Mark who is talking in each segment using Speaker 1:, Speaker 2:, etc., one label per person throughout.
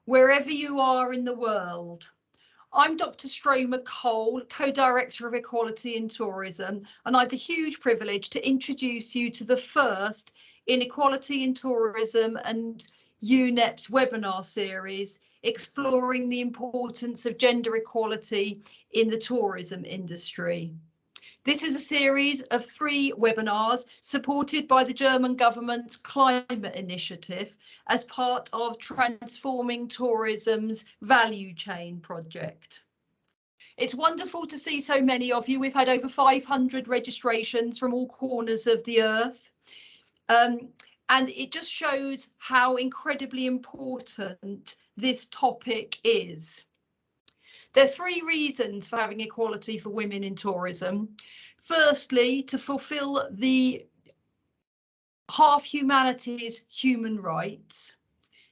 Speaker 1: wherever you are in the world. I'm Dr. Stroma Cole, Co-Director of Equality in Tourism, and I have the huge privilege to introduce you to the first Inequality in Tourism and UNEP's webinar series, exploring the importance of gender equality in the tourism industry. This is a series of 3 webinars supported by the German government's climate initiative as part of Transforming Tourism's Value Chain project. It's wonderful to see so many of you. We've had over 500 registrations from all corners of the earth. And it just shows how incredibly important this topic is. There are 3 reasons for having equality for women in tourism. Firstly, to fulfil the half humanity's human rights.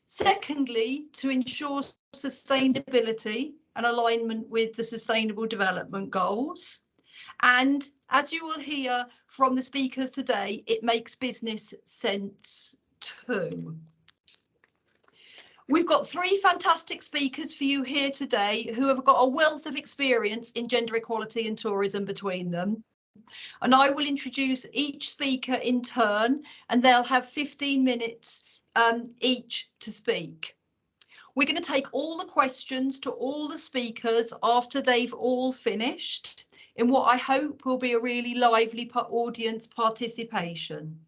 Speaker 1: Secondly, to ensure sustainability and alignment with the Sustainable Development Goals. And as you will hear from the speakers today, it makes business sense too. We've got 3 fantastic speakers for you here today who have got a wealth of experience in gender equality and tourism between them. And I will introduce each speaker in turn, and they'll have 15 minutes each to speak. We're going to take all the questions to all the speakers after they've all finished, in what I hope will be a really lively audience participation.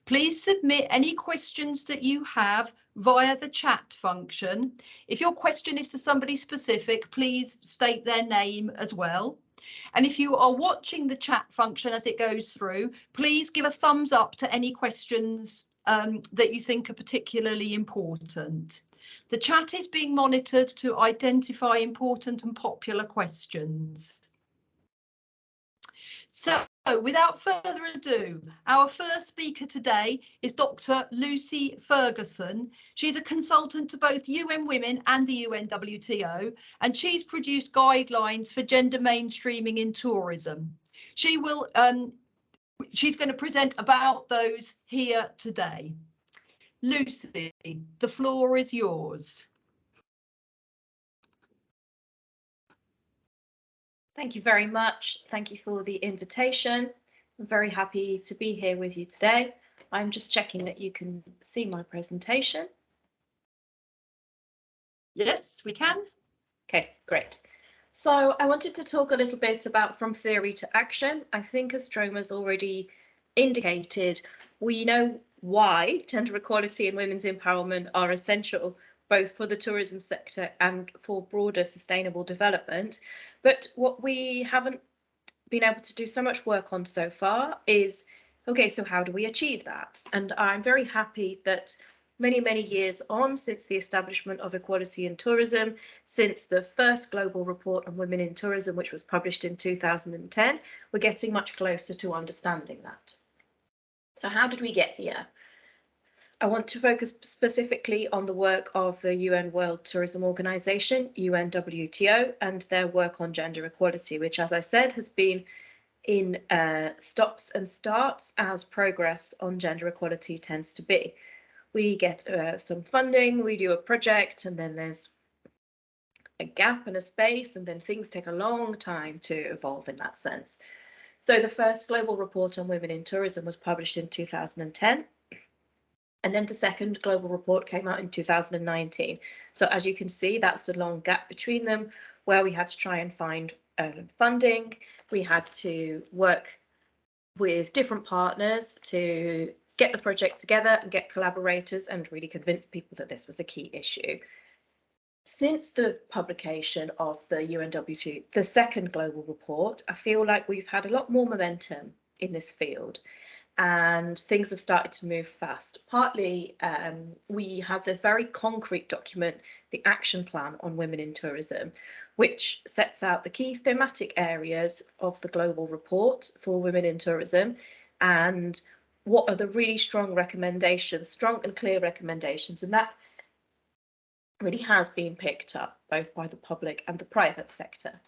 Speaker 1: Please submit any questions that you have via the chat function. If your question is to somebody specific, please state their name as well. And if you are watching the chat function as it goes through, please give a thumbs up to any questions that you think are particularly important. The chat is being monitored to identify important and popular questions. So, without further ado, our first speaker today is Dr. Lucy Ferguson. She's a consultant to both UN Women and the UNWTO, and she's produced guidelines for gender mainstreaming in tourism. She's going to present about those here today. Lucy, the floor is yours.
Speaker 2: Thank you very much. Thank you for the invitation. I'm very happy to be here with you today. I'm just checking that you can see my presentation.
Speaker 1: Yes, we can.
Speaker 2: Okay, great. So I wanted to talk a little bit about from theory to action. I think as Stroma's already indicated, we know why gender equality and women's empowerment are essential, both for the tourism sector and for broader sustainable development. But what we haven't been able to do so much work on so far is, okay, so how do we achieve that? And I'm very happy that many years on since the establishment of equality in tourism, since the first global report on women in tourism, which was published in 2010, we're getting much closer to understanding that. So how did we get here? I want to focus specifically on the work of the UN World Tourism Organization, UNWTO, and their work on gender equality, which, as I said, has been in stops and starts as progress on gender equality tends to be. We get some funding, we do a project, and then there's a gap and a space, and then things take a long time to evolve in that sense. So the first global report on women in tourism was published in 2010. And then the second global report came out in 2019. So as you can see, that's a long gap between them where we had to try and find funding. We had to work with different partners to get the project together and get collaborators and really convince people that this was a key issue. Since the publication of the UNWTO, the second global report, I feel like we've had a lot more momentum in this field. And things have started to move fast. Partly, we had the very concrete document, the Action Plan on Women in Tourism, which sets out the key thematic areas of the global report for women in tourism and what are the really strong recommendations, strong and clear recommendations. And that really has been picked up both by the public and the private sector.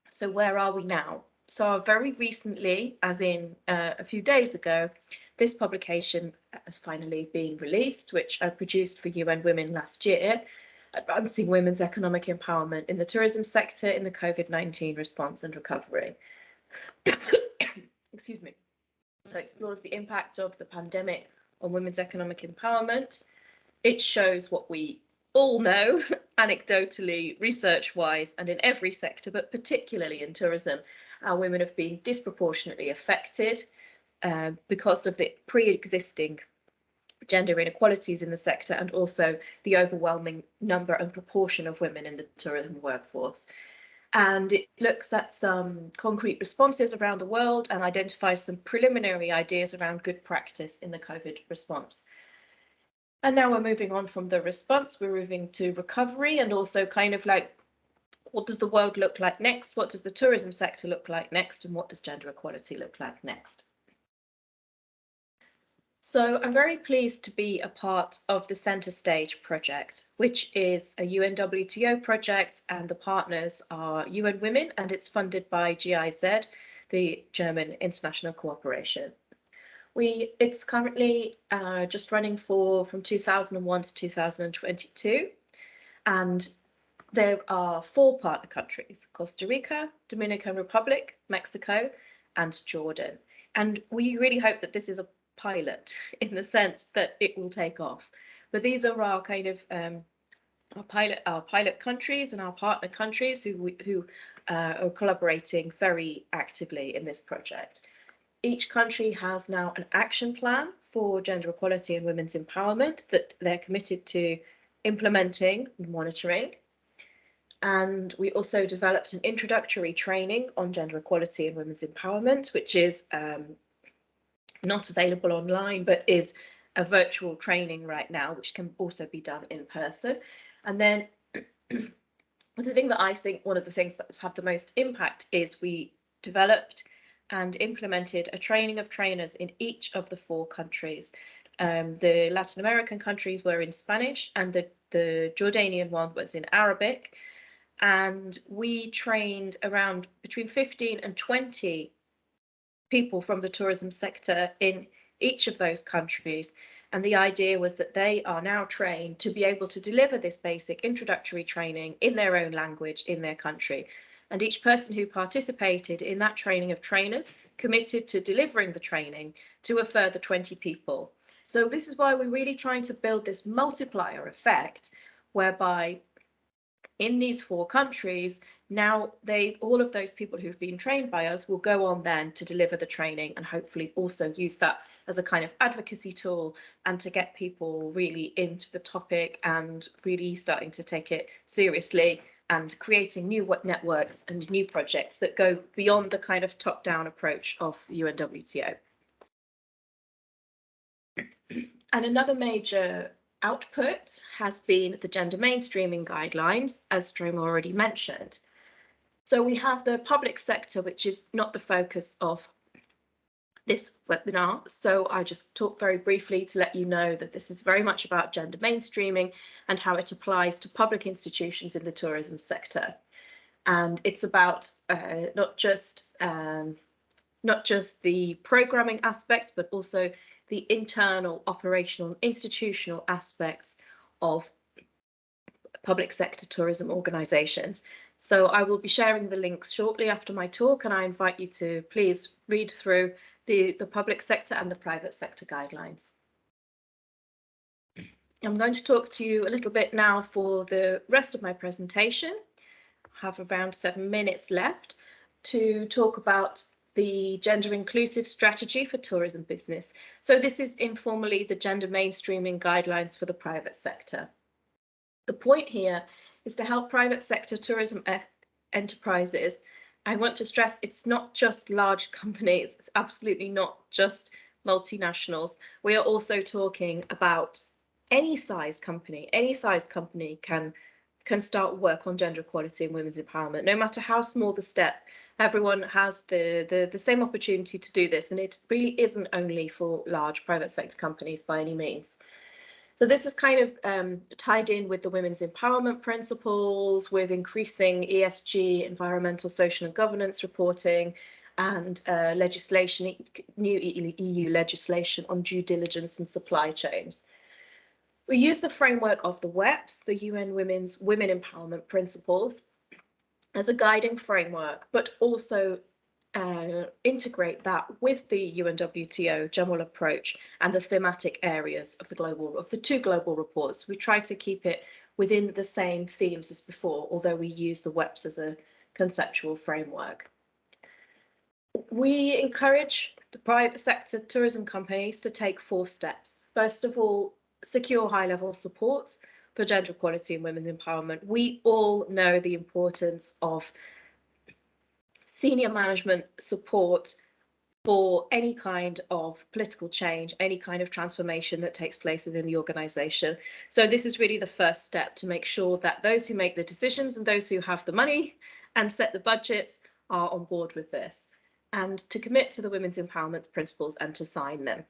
Speaker 2: So where are we now? So very recently, as in a few days ago, this publication has finally been released, which I produced for UN Women last year, Advancing Women's Economic Empowerment in the Tourism Sector in the COVID-19 Response and Recovery. Excuse me. So it explores the impact of the pandemic on women's economic empowerment. It shows what we all know, anecdotally, research-wise, and in every sector, but particularly in tourism, how women have been disproportionately affected because of the pre-existing gender inequalities in the sector, and also the overwhelming number and proportion of women in the tourism workforce. And it looks at some concrete responses around the world and identifies some preliminary ideas around good practice in the COVID response. And now we're moving on from the response, we're moving to recovery, and also kind of like, what does the world look like next? What does the tourism sector look like next? And what does gender equality look like next? So I'm very pleased to be a part of the Centre Stage project, which is a UNWTO project, and the partners are UN Women, and it's funded by GIZ, the German International Cooperation. It's currently just running from 2001 to 2022, and there are 4 partner countries: Costa Rica, Dominican Republic, Mexico, and Jordan. And we really hope that this is a pilot in the sense that it will take off. But these are our kind of our pilot countries and our partner countries who are collaborating very actively in this project. Each country has now an action plan for gender equality and women's empowerment that they're committed to implementing and monitoring. And we also developed an introductory training on gender equality and women's empowerment, which is not available online, but is a virtual training right now, which can also be done in person. And then the thing that I think, one of the things that had the most impact is we developed and implemented a training of trainers in each of the 4 countries. The Latin American countries were in Spanish, and the Jordanian one was in Arabic. And we trained around between 15 and 20 people from the tourism sector in each of those countries. And the idea was that they are now trained to be able to deliver this basic introductory training in their own language in their country. And each person who participated in that training of trainers committed to delivering the training to a further 20 people. So this is why we're really trying to build this multiplier effect, whereby in these 4 countries, now all of those people who've been trained by us will go on then to deliver the training, and hopefully also use that as a kind of advocacy tool, and to get people really into the topic and really starting to take it seriously, and creating new networks and new projects that go beyond the kind of top-down approach of UNWTO. And another major output has been the gender mainstreaming guidelines, as Stroma already mentioned. So we have the public sector, which is not the focus of this webinar. So I just talk very briefly to let you know that this is very much about gender mainstreaming and how it applies to public institutions in the tourism sector. And it's about not just the programming aspects, but also the internal, operational, institutional aspects of public sector tourism organisations. So I will be sharing the links shortly after my talk, and I invite you to please read through the public sector and the private sector guidelines. I'm going to talk to you a little bit now for the rest of my presentation. I have around 7 minutes left to talk about the gender inclusive strategy for tourism business. So this is informally the gender mainstreaming guidelines for the private sector. The point here is to help private sector tourism enterprises. I want to stress it's not just large companies, it's absolutely not just multinationals. We are also talking about any sized company. Any sized company can start work on gender equality and women's empowerment, no matter how small the step. Everyone has the same opportunity to do this, and it really isn't only for large private sector companies by any means. So this is kind of tied in with the women's empowerment principles, with increasing ESG, environmental, social and governance reporting, and legislation, new EU legislation on due diligence and supply chains. We use the framework of the WEPs, the UN Women Empowerment Principles, as a guiding framework, but also integrate that with the UNWTO general approach and the thematic areas of the two global reports. We try to keep it within the same themes as before, although we use the WEPs as a conceptual framework. We encourage the private sector tourism companies to take 4 steps. First of all, secure high-level support for gender equality and women's empowerment. We all know the importance of senior management support for any kind of political change, any kind of transformation that takes place within the organisation. So this is really the first step to make sure that those who make the decisions and those who have the money and set the budgets are on board with this, and to commit to the women's empowerment principles and to sign them.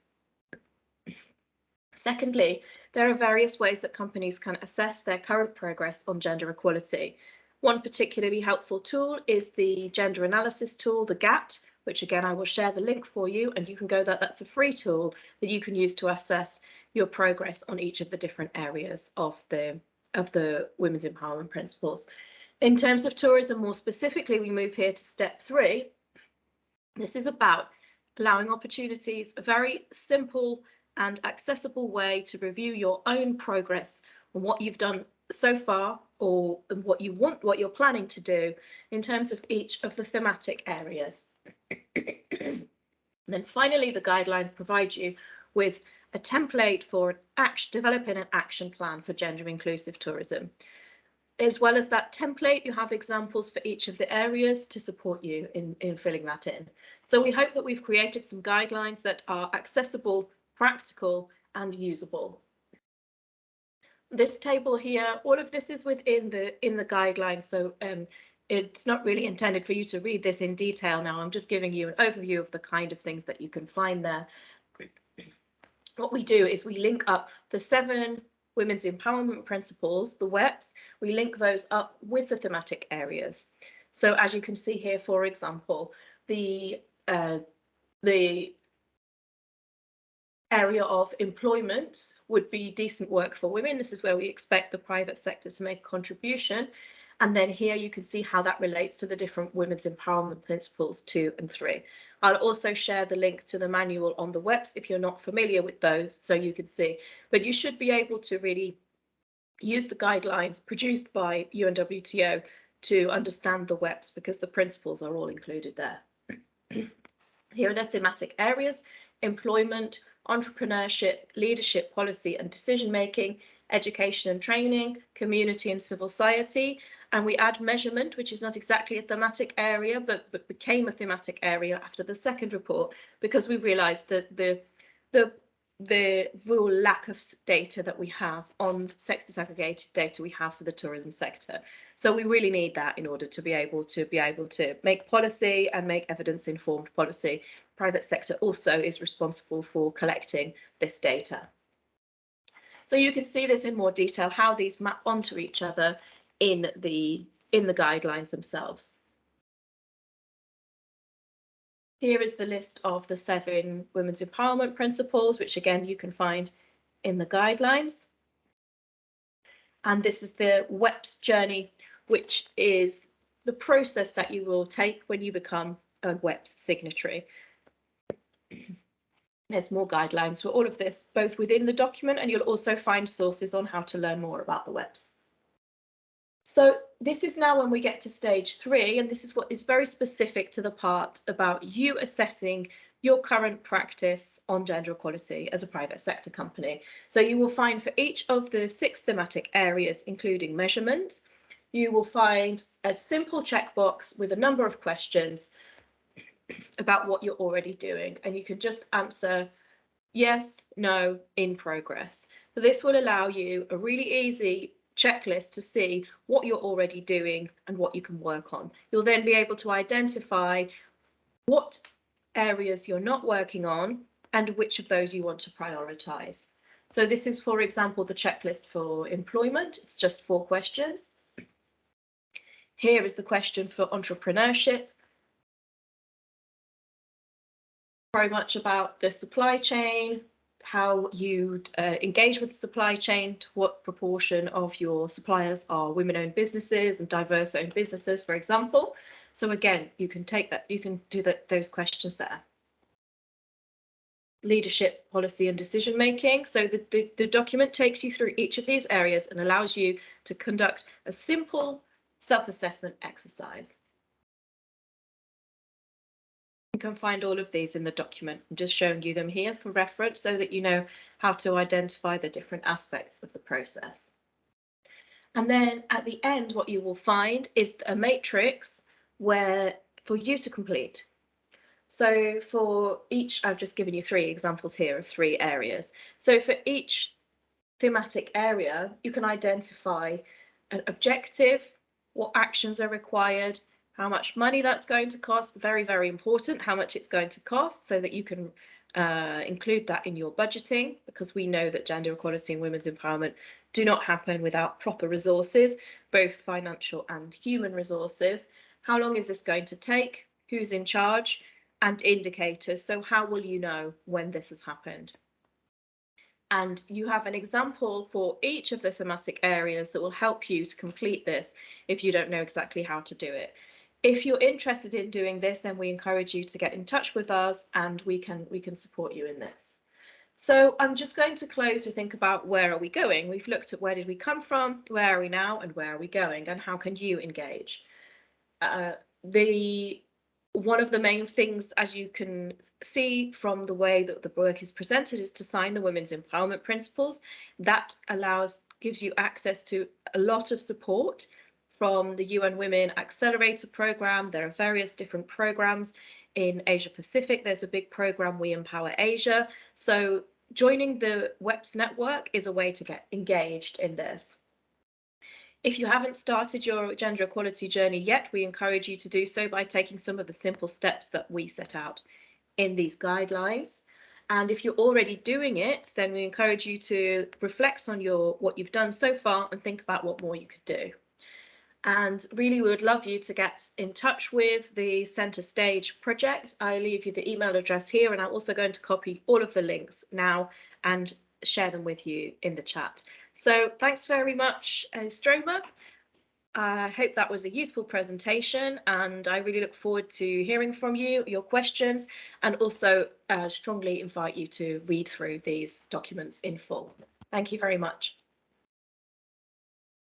Speaker 2: Secondly, there are various ways that companies can assess their current progress on gender equality. One particularly helpful tool is the gender analysis tool, the GAT, which again, I will share the link for you, and you can go there. That's a free tool that you can use to assess your progress on each of the different areas of the women's empowerment principles. In terms of tourism, more specifically, we move here to step 3. This is about allowing opportunities, a very simple and accessible way to review your own progress on what you've done so far, or what you're planning to do in terms of each of the thematic areas. And then finally, the guidelines provide you with a template for developing an action plan for gender inclusive tourism. As well as that template, you have examples for each of the areas to support you in filling that in. So we hope that we've created some guidelines that are accessible, practical, and usable. This table here, all of this is within the guidelines, so it's not really intended for you to read this in detail now. I'm just giving you an overview of the kind of things that you can find there. What we do is we link up the 7 women's empowerment principles, the WEPs, we link those up with the thematic areas. So as you can see here, for example, the area of employment would be decent work for women. This is where we expect the private sector to make a contribution. And then here you can see how that relates to the different women's empowerment principles 2 and 3. I'll also share the link to the manual on the WEPs if you're not familiar with those, so you can see. But you should be able to really use the guidelines produced by UNWTO to understand the WEPs, because the principles are all included there. Here are the thematic areas: employment, entrepreneurship, leadership, policy and decision making, education and training, community and civil society. And we add measurement, which is not exactly a thematic area, but became a thematic area after the second report, because we realized that the real lack of data that we have on sex disaggregated data we have for the tourism sector. So we really need that in order to be able to make policy and make evidence-informed policy. Private sector also is responsible for collecting this data. So you can see this in more detail, how these map onto each other in the guidelines themselves. Here is the list of the 7 women's empowerment principles, which again you can find in the guidelines. And this is the WEPs journey, which is the process that you will take when you become a WEPs signatory. There's more guidelines for all of this, both within the document, and you'll also find sources on how to learn more about the WEPs. So this is now when we get to stage 3, and this is what is very specific to the part about you assessing your current practice on gender equality as a private sector company. So you will find for each of the 6 thematic areas, including measurement, you will find a simple checkbox with a number of questions about what you're already doing, and you can just answer yes, no, in progress. So this will allow you a really easy checklist to see what you're already doing and what you can work on. You'll then be able to identify what areas you're not working on and which of those you want to prioritize. So this is, for example, the checklist for employment. It's just 4 questions. Here is the question for entrepreneurship. very much about the supply chain, how you engage with the supply chain, to what proportion of your suppliers are women-owned businesses and diverse-owned businesses, for example. So again, you can take that, you can do those questions there. Leadership, policy and decision making. So the document takes you through each of these areas and allows you to conduct a simple self-assessment exercise. You can find all of these in the document. I'm just showing you them here for reference so that you know how to identify the different aspects of the process. And then at the end, what you will find is a matrix where for you to complete. So for each, I've just given you 3 examples here of 3 areas. So for each thematic area, you can identify an objective, what actions are required, how much money that's going to cost, very, very important, how much it's going to cost, so that you can include that in your budgeting, because we know that gender equality and women's empowerment do not happen without proper resources, both financial and human resources. How long is this going to take? Who's in charge? And indicators. So how will you know when this has happened? And you have an example for each of the thematic areas that will help you to complete this if you don't know exactly how to do it. If you're interested in doing this, then we encourage you to get in touch with us and we can support you in this. So I'm just going to close to think about where are we going. We've looked at where did we come from, where are we now, and where are we going, and how can you engage? One of the main things, as you can see from the way that the work is presented, is to sign the Women's Empowerment Principles. That gives you access to a lot of support from the UN Women Accelerator Programme. There are various different programs in Asia Pacific. There's a big program, We Empower Asia. So joining the WEPS network is a way to get engaged in this. If you haven't started your gender equality journey yet, we encourage you to do so by taking some of the simple steps that we set out in these guidelines. And if you're already doing it, then we encourage you to reflect on what you've done so far and think about what more you could do. And really, we would love you to get in touch with the Centre Stage project. I leave you the email address here, and I'm also going to copy all of the links now and share them with you in the chat. So thanks very much, Stroma. I hope that was a useful presentation, and I really look forward to hearing from you, your questions, and also strongly invite you to read through these documents in full. Thank you very much.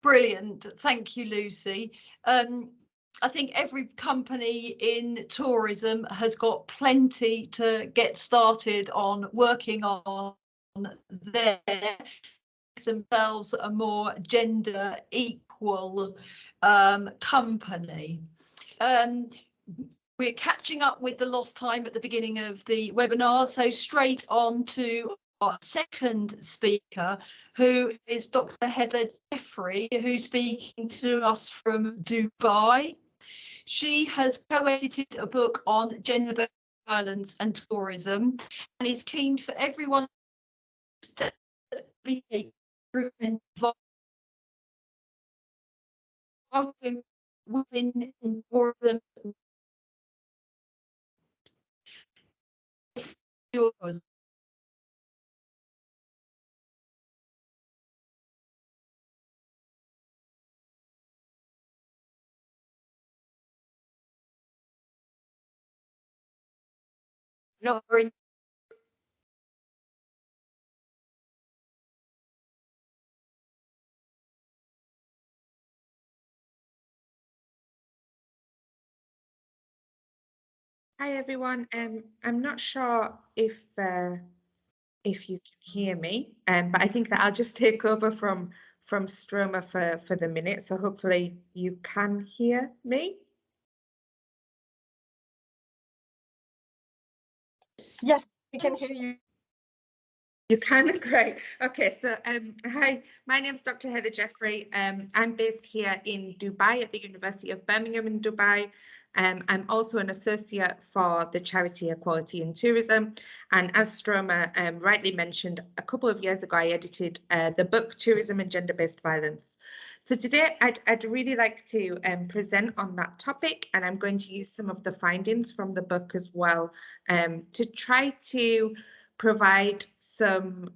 Speaker 1: Brilliant. Thank you, Lucy. I think every company in tourism has got plenty to get started on working on their themselves a more gender equal company. We're catching up with the lost time at the beginning of the webinar, so straight on to our second speaker, who is Dr. Heather Jeffrey, who's speaking to us from Dubai. She has co-edited a book on gender violence and tourism, and is keen for everyone to be women in tourism. Not very.
Speaker 3: Hi everyone. I'm not sure if you can hear me, but I think that I'll just take over from Stroma for the minute. So hopefully you can hear me.
Speaker 2: Yes, we can hear you.
Speaker 3: You can, great. Okay, so hi, my name's Dr. Heather Jeffrey. I'm based here in Dubai at the University of Birmingham in Dubai. I'm also an associate for the charity Equality in Tourism. And as Stroma rightly mentioned, a couple of years ago, I edited the book Tourism and Gender-Based Violence. So today I'd really like to present on that topic, and I'm going to use some of the findings from the book as well to try to provide some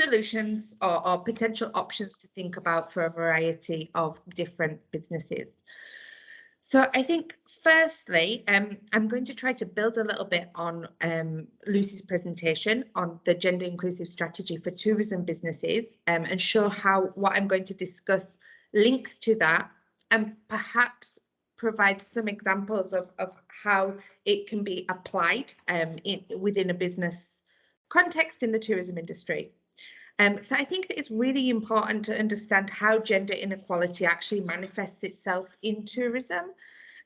Speaker 3: solutions or potential options to think about for a variety of different businesses. So I think firstly, I'm going to try to build a little bit on Lucy's presentation on the gender inclusive strategy for tourism businesses and show how what I'm going to discuss links to that, and perhaps provide some examples of how it can be applied within a business context in the tourism industry. So I think that it's really important to understand how gender inequality actually manifests itself in tourism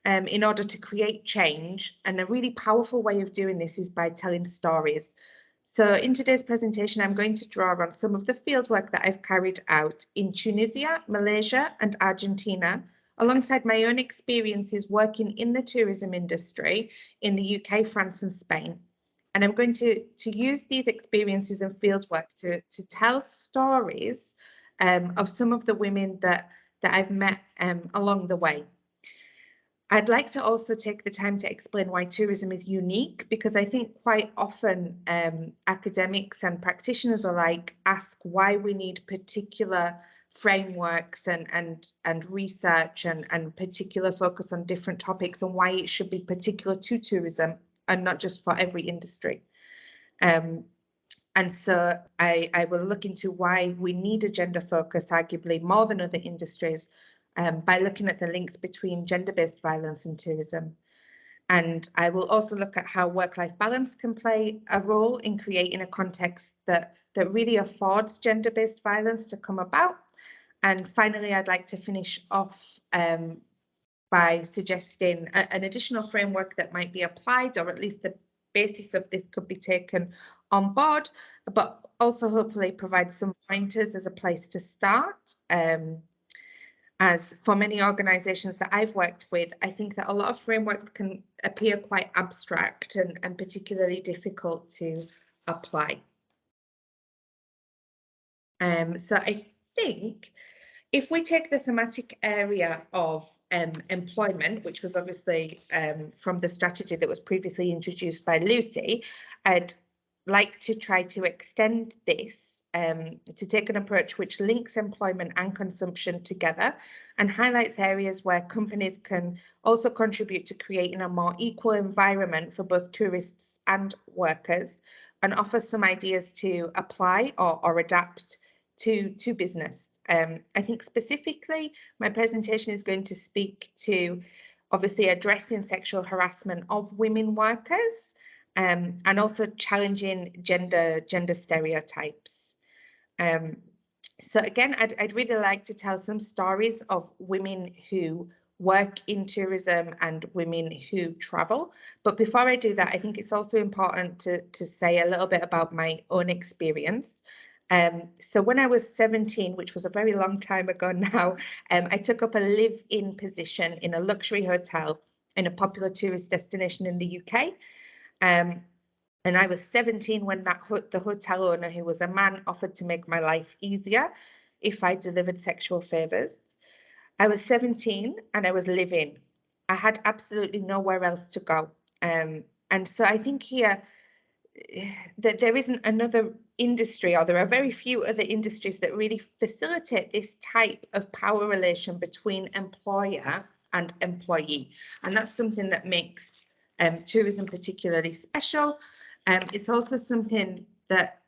Speaker 3: in order to create change. And a really powerful way of doing this is by telling stories. So in today's presentation, I'm going to draw on some of the fieldwork that I've carried out in Tunisia, Malaysia, and Argentina, alongside my own experiences working in the tourism industry in the UK, France, and Spain. And I'm going to use these experiences and fieldwork to tell stories of some of the women that I've met along the way. I'd like to also take the time to explain why tourism is unique, because I think quite often academics and practitioners alike ask why we need particular frameworks and research and particular focus on different topics, and why it should be particular to tourism and not just for every industry. And so I will look into why we need a gender focus, arguably more than other industries, by looking at the links between gender-based violence and tourism. And I will also look at how work-life balance can play a role in creating a context that really affords gender-based violence to come about. And finally, I'd like to finish off by suggesting an additional framework that might be applied, or at least the basis of this could be taken on board, but also hopefully provide some pointers as a place to start. As for many organisations that I've worked with, I think that a lot of frameworks can appear quite abstract and particularly difficult to apply. So I think if we take the thematic area of employment, which was obviously from the strategy that was previously introduced by Lucy, I'd like to try to extend this to take an approach which links employment and consumption together and highlights areas where companies can also contribute to creating a more equal environment for both tourists and workers, and offers some ideas to apply or adapt to business. I think specifically my presentation is going to speak to obviously addressing sexual harassment of women workers and also challenging gender stereotypes. So again, I'd really like to tell some stories of women who work in tourism and women who travel. But before I do that, I think it's also important to say a little bit about my own experience. So when I was 17, which was a very long time ago now, I took up a live-in position in a luxury hotel in a popular tourist destination in the UK. And I was 17 when the hotel owner, who was a man, offered to make my life easier if I delivered sexual favours. I was 17 and I was living. I had absolutely nowhere else to go. And so I think here that there isn't another industry, or there are very few other industries that really facilitate this type of power relation between employer and employee. And that's something that makes tourism particularly special. It's also something that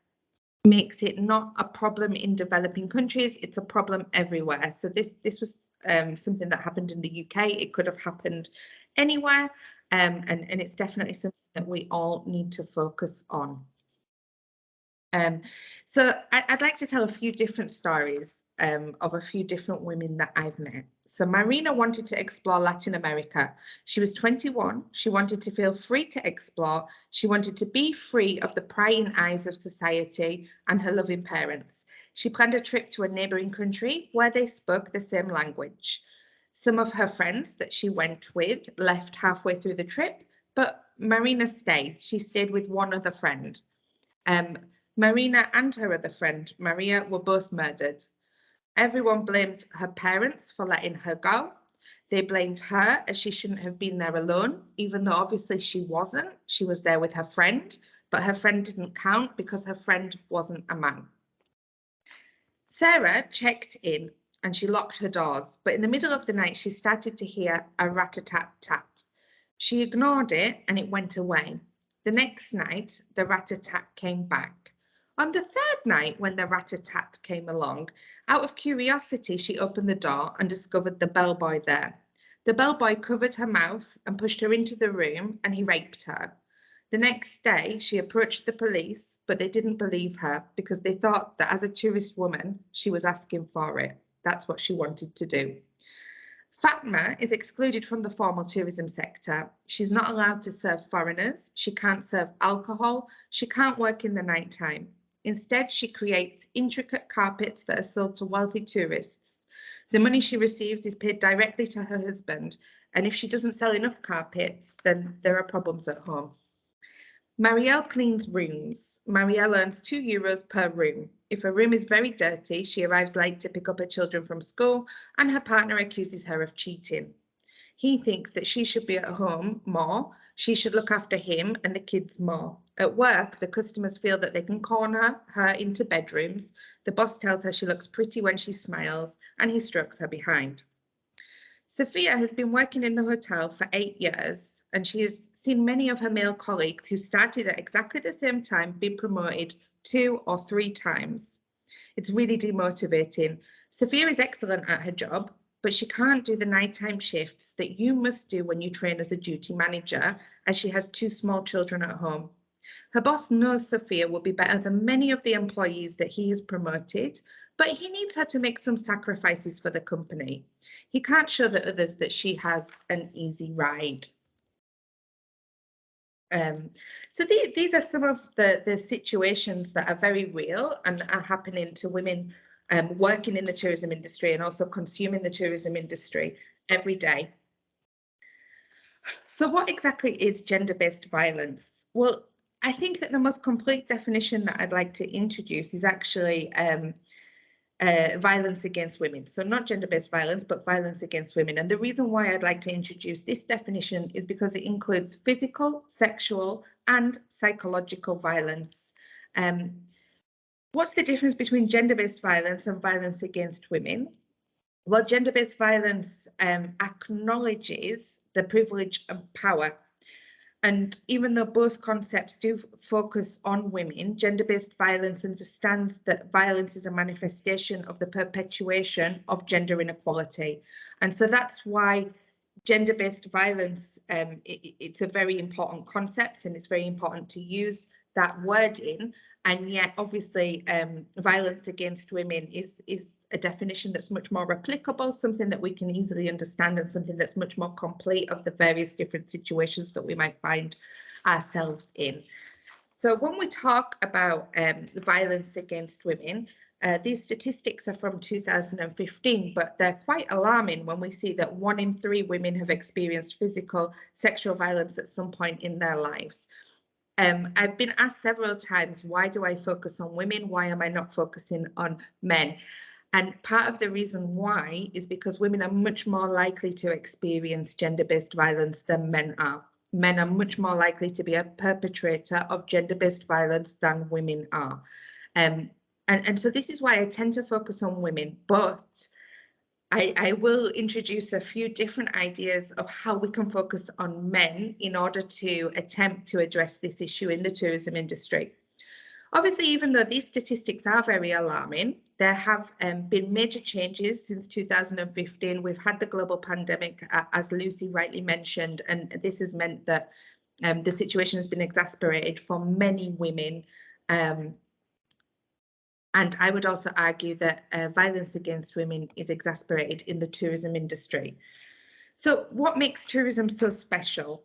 Speaker 3: makes it not a problem in developing countries, it's a problem everywhere. So this was something that happened in the UK. It could have happened anywhere, and it's definitely something that we all need to focus on. So I'd like to tell a few different stories of a few different women that I've met. So Marina wanted to explore Latin America. She was 21. She wanted to feel free to explore. She wanted to be free of the prying eyes of society and her loving parents. She planned a trip to a neighbouring country where they spoke the same language. Some of her friends that she went with left halfway through the trip, but Marina stayed. She stayed with one other friend. Marina and her other friend, Maria, were both murdered. Everyone blamed her parents for letting her go. They blamed her as she shouldn't have been there alone, even though obviously she wasn't. She was there with her friend, but her friend didn't count because her friend wasn't a man. Sarah checked in and she locked her doors, but in the middle of the night, she started to hear a rat-a-tat-tat. She ignored it and it went away. The next night, the rat-a-tat came back. On the third night, when the rat-a-tat came along, out of curiosity, she opened the door and discovered the bellboy there. The bellboy covered her mouth and pushed her into the room, and he raped her. The next day, she approached the police, but they didn't believe her because they thought that as a tourist woman, she was asking for it. That's what she wanted to do. Fatma is excluded from the formal tourism sector. She's not allowed to serve foreigners. She can't serve alcohol. She can't work in the nighttime. Instead, she creates intricate carpets that are sold to wealthy tourists. The money she receives is paid directly to her husband, and if she doesn't sell enough carpets, then there are problems at home. Marielle cleans rooms. Marielle earns €2 per room. If a room is very dirty, she arrives late to pick up her children from school, and her partner accuses her of cheating. He thinks that she should be at home more. She should look after him and the kids more. At work, the customers feel that they can corner her into bedrooms. The boss tells her she looks pretty when she smiles, and he strokes her behind. Sophia has been working in the hotel for 8 years, and she has seen many of her male colleagues who started at exactly the same time be promoted 2 or 3 times. It's really demotivating. Sophia is excellent at her job, but she can't do the nighttime shifts that you must do when you train as a duty manager, as she has 2 small children at home. Her boss knows Sophia will be better than many of the employees that he has promoted, but he needs her to make some sacrifices for the company. He can't show the others that she has an easy ride. So these are some of the situations that are very real and are happening to women working in the tourism industry and also consuming the tourism industry every day. So what exactly is gender-based violence? Well, I think that the most complete definition that I'd like to introduce is actually violence against women. So not gender-based violence, but violence against women. And the reason why I'd like to introduce this definition is because it includes physical, sexual, and psychological violence. What's the difference between gender-based violence and violence against women? Well, gender-based violence acknowledges the privilege and power. And even though both concepts do focus on women, gender-based violence understands that violence is a manifestation of the perpetuation of gender inequality. And so that's why gender-based violence, it's a very important concept, and it's very important to use that wording. And yet, obviously, violence against women is a definition that's much more applicable, something that we can easily understand, and something that's much more complete of the various different situations that we might find ourselves in. So when we talk about violence against women, these statistics are from 2015, but they're quite alarming when we see that 1 in 3 women have experienced physical sexual violence at some point in their lives. I've been asked several times, why do I focus on women? Why am I not focusing on men? And part of the reason why is because women are much more likely to experience gender-based violence than men are. Men are much more likely to be a perpetrator of gender-based violence than women are. And so this is why I tend to focus on women, but I will introduce a few different ideas of how we can focus on men in order to attempt to address this issue in the tourism industry. Obviously, even though these statistics are very alarming, there have been major changes since 2015. We've had the global pandemic, as Lucy rightly mentioned, and this has meant that the situation has been exacerbated for many women. And I would also argue that violence against women is exacerbated in the tourism industry. So what makes tourism so special?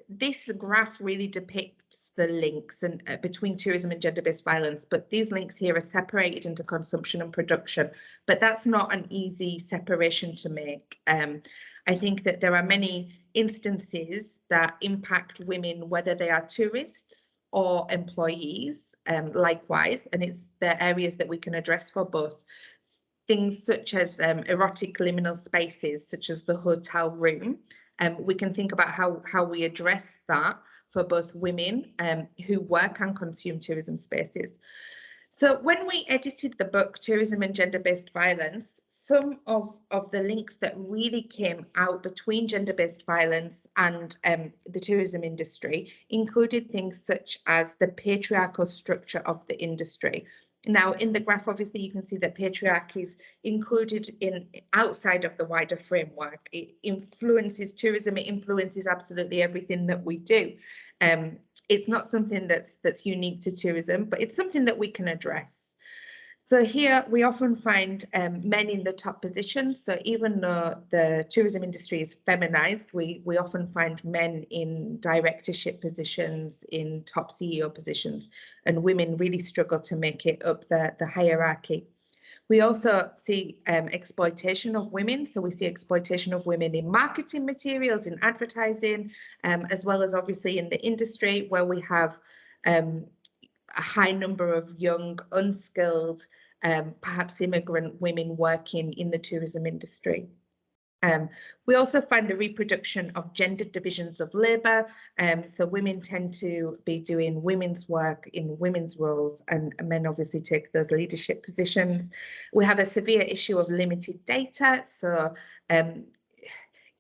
Speaker 3: This graph really depicts the links and between tourism and gender-based violence, but these links here are separated into consumption and production, but that's not an easy separation to make. I think that there are many instances that impact women, whether they are tourists or employees, likewise, and it's the areas that we can address for both. Things such as erotic liminal spaces, such as the hotel room. We can think about how we address that for both women who work and consume tourism spaces. So when we edited the book, Tourism and Gender-Based Violence, some of the links that really came out between gender-based violence and the tourism industry included things such as the patriarchal structure of the industry. Now, in the graph, obviously, you can see that patriarchy is included outside of the wider framework. It influences tourism, it influences absolutely everything that we do. It's not something that's unique to tourism, but it's something that we can address. So here we often find men in the top positions. So even though the tourism industry is feminized, we often find men in directorship positions, in top CEO positions, and women really struggle to make it up the hierarchy. We also see exploitation of women. So we see exploitation of women in marketing materials, in advertising, as well as obviously in the industry, where we have a high number of young, unskilled, perhaps immigrant women working in the tourism industry. We also find the reproduction of gendered divisions of labour. So women tend to be doing women's work in women's roles, and men obviously take those leadership positions. We have a severe issue of limited data. So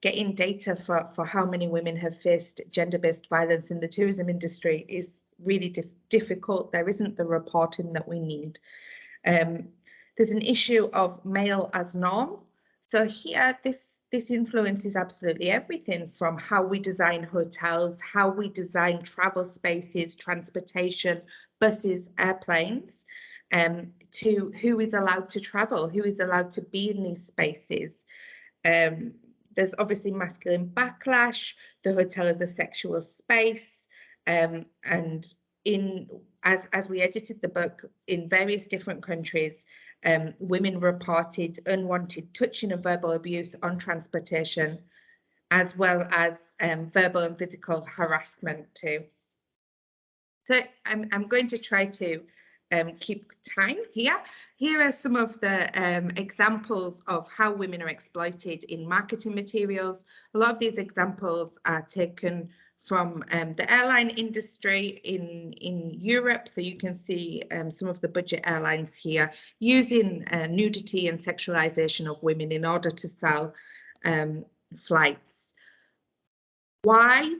Speaker 3: getting data for how many women have faced gender-based violence in the tourism industry is really difficult. There isn't the reporting that we need. There's an issue of male as norm. So here, this influences absolutely everything from how we design hotels, how we design travel spaces, transportation, buses, airplanes, to who is allowed to travel, who is allowed to be in these spaces. There's obviously masculine backlash. The hotel is a sexual space, and as we edited the book in various different countries, women reported unwanted touching and verbal abuse on transportation, as well as verbal and physical harassment too. So I'm going to try to keep time here. Here are some of the examples of how women are exploited in marketing materials. A lot of these examples are taken from the airline industry in Europe. So you can see some of the budget airlines here using nudity and sexualization of women in order to sell flights. Why?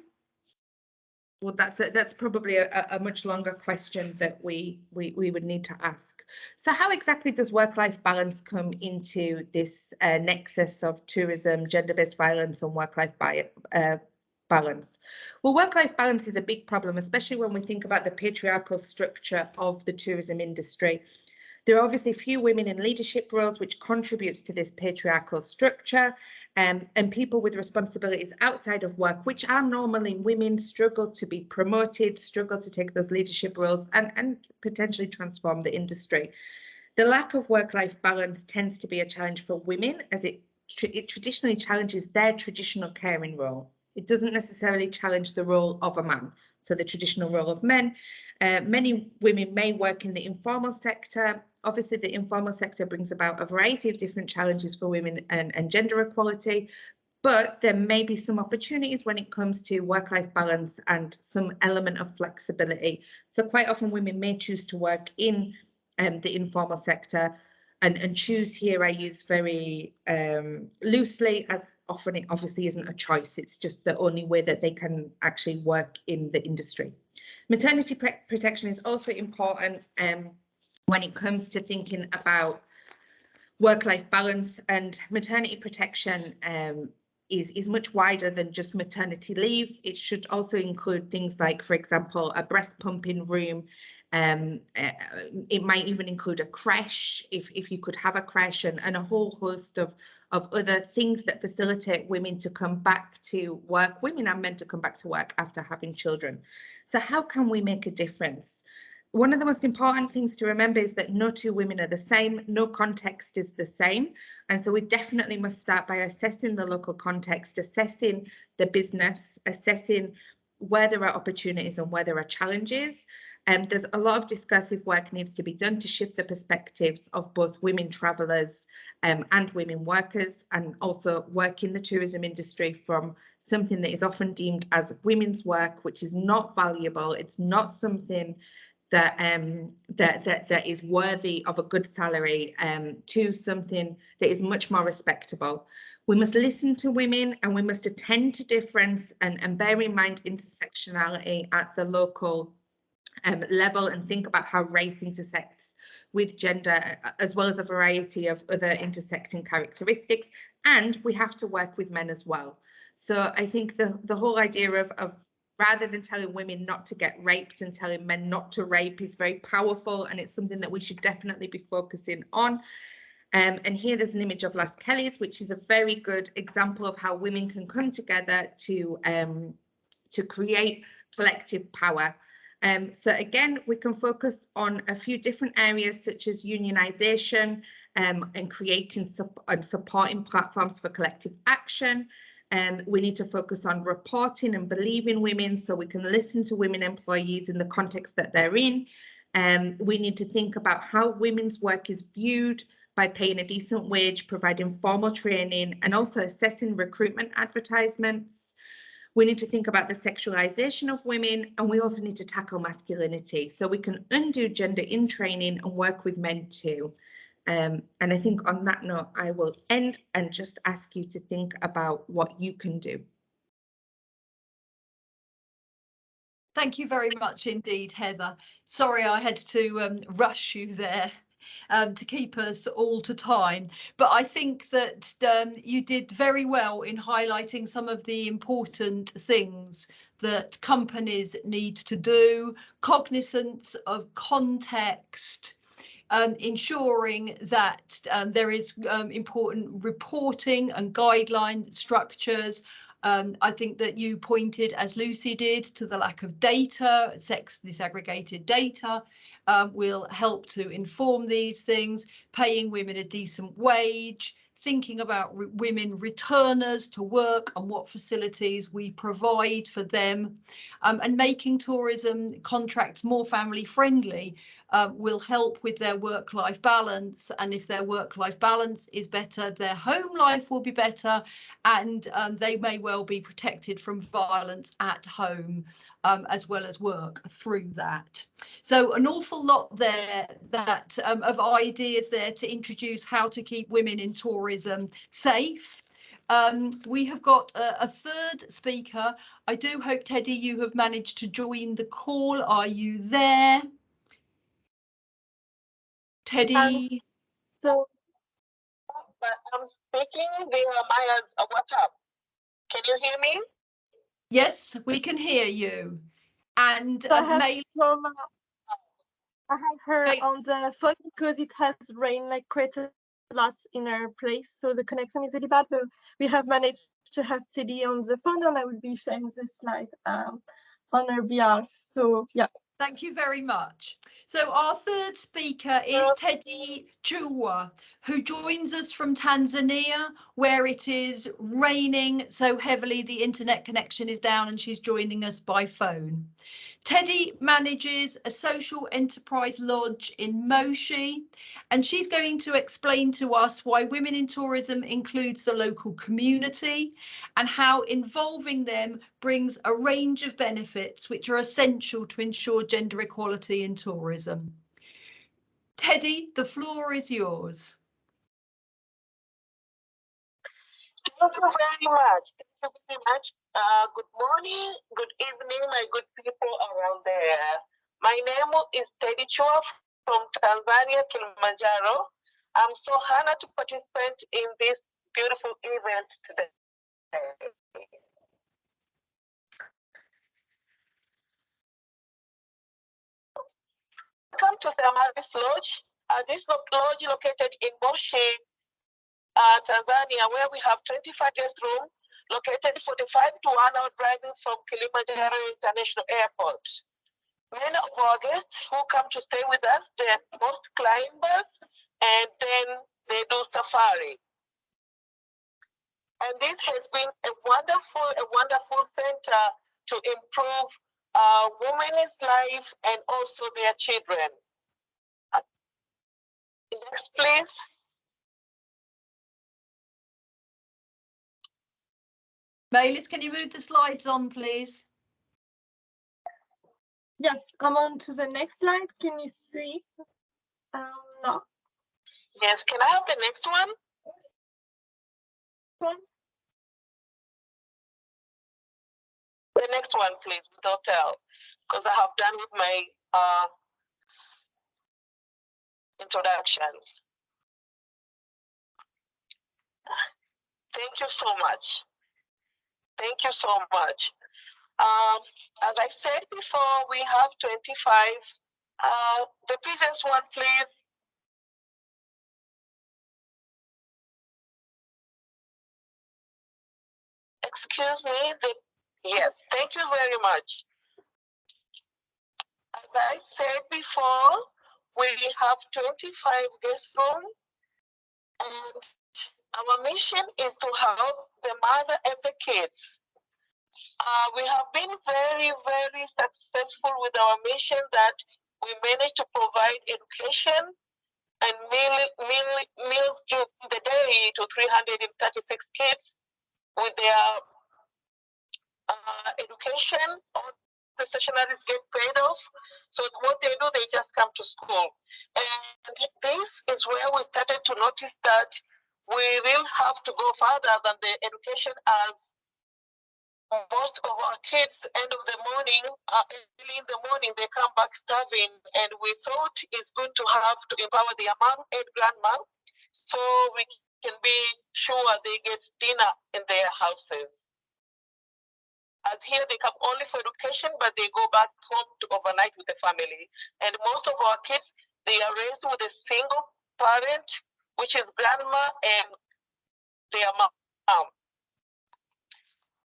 Speaker 3: Well, that's probably a much longer question that we would need to ask. So how exactly does work-life balance come into this nexus of tourism, gender-based violence, and work-life balance? Well, work-life balance is a big problem, especially when we think about the patriarchal structure of the tourism industry. There are obviously few women in leadership roles, which contributes to this patriarchal structure, and people with responsibilities outside of work, which are normally women, struggle to be promoted, struggle to take those leadership roles and potentially transform the industry. The lack of work-life balance tends to be a challenge for women, as it traditionally challenges their traditional caring role. It doesn't necessarily challenge the role of a man, so the traditional role of men. Many women may work in the informal sector. Obviously, the informal sector brings about a variety of different challenges for women and gender equality, but there may be some opportunities when it comes to work-life balance and some element of flexibility. So quite often women may choose to work in the informal sector, and choose here I use very loosely, as often it obviously isn't a choice. It's just the only way that they can actually work in the industry. Maternity protection is also important when it comes to thinking about work-life balance, and maternity protection is much wider than just maternity leave. It should also include things like, for example, a breast pumping room. It might even include a creche, if you could have a creche, and a whole host of other things that facilitate women to come back to work, women and men to come back to work after having children. So how can we make a difference? One of the most important things to remember is that no two women are the same, no context is the same. And so we definitely must start by assessing the local context, assessing the business, assessing where there are opportunities and where there are challenges. There's a lot of discursive work needs to be done to shift the perspectives of both women travellers and women workers, and also work in the tourism industry from something that is often deemed as women's work, which is not valuable. It's not something that that is worthy of a good salary, to something that is much more respectable. We must listen to women, and we must attend to difference and bear in mind intersectionality at the local level, and think about how race intersects with gender, as well as a variety of other intersecting characteristics. And we have to work with men as well. So I think the whole idea of rather than telling women not to get raped and telling men not to rape is very powerful, and it's something that we should definitely be focusing on. And here there's an image of Las Kellys, which is a very good example of how women can come together to create collective power. So again, we can focus on a few different areas such as unionisation, and creating and supporting platforms for collective action. We need to focus on reporting and believing women, so we can listen to women employees in the context that they're in. We need to think about how women's work is viewed by paying a decent wage, providing formal training, and also assessing recruitment advertisements. We need to think about the sexualization of women, and we also need to tackle masculinity, so we can undo gender in training and work with men too. And I think on that note, I will end and just ask you to think about what you can do.
Speaker 1: Thank you very much indeed, Heather. Sorry I had to rush you there to keep us all to time. But I think that you did very well in highlighting some of the important things that companies need to do, cognizance of context, ensuring that there is important reporting and guideline structures. I think that you pointed, as Lucy did, to the lack of data, sex disaggregated data will help to inform these things, paying women a decent wage, thinking about women returners to work and what facilities we provide for them, and making tourism contracts more family friendly will help with their work-life balance. And if their work-life balance is better, their home life will be better, and they may well be protected from violence at home as well as work through that. So an awful lot there that of ideas there to introduce how to keep women in tourism safe. We have got a third speaker. I do hope, Teddy, you have managed to join the call. Are you there? Teddy?
Speaker 4: But I'm speaking via Maya's WhatsApp. Can you hear me?
Speaker 1: Yes, we can hear you. And
Speaker 5: I have her on the phone because it has rained like quite a lot in our place, so the connection is really bad, but we have managed to have Teddy on the phone, and I will be sharing the slide on her behalf. So yeah.
Speaker 1: Thank you very much. So our third speaker is Teddy Chua, who joins us from Tanzania, where it is raining so heavily the internet connection is down, and she's joining us by phone. Teddy manages a social enterprise lodge in Moshi, and she's going to explain to us why women in tourism includes the local community and how involving them brings a range of benefits which are essential to ensure gender equality in tourism. Teddy, the floor is yours.
Speaker 4: Thank you very much. Thank you very much. Good morning, good evening, my good people around there. My name is Teddy Chua from Tanzania, Kilimanjaro. I'm so honored to participate in this beautiful event today. Welcome to Samaris Lodge. This lodge located in Moshi, Tanzania, where we have 25 guest rooms located 45 to 1 hour driving from Kilimanjaro International Airport. Many of our guests who come to stay with us, they're most climbers, and then they do safari. And this has been a wonderful center to improve women's life and also their children. Next, please.
Speaker 1: Maylis, can you move the slides on, please?
Speaker 5: Yes, I'm on to the next slide. Can you see? No.
Speaker 4: Yes, can I have the next one? The next one, please, with hotel, because I have done with my introduction. Thank you so much. Thank you so much. As I said before, we have 25. The previous one, please. Excuse me. Yes, thank you very much. As I said before, we have 25 guest rooms, and our mission is to help the mother and the kids. We have been very, very successful with our mission that we managed to provide education and meals during the day to 336 kids with their education. All the stationaries get paid off. So what they do, they just come to school. And this is where we started to notice that we will have to go further than the education, as most of our kids, end of the morning, early in the morning, they come back starving, and we thought it's good to have to empower their mom and grandma, so we can be sure they get dinner in their houses. As here, they come only for education, but they go back home to overnight with the family. And most of our kids, they are raised with a single parent, which is grandma and their mom.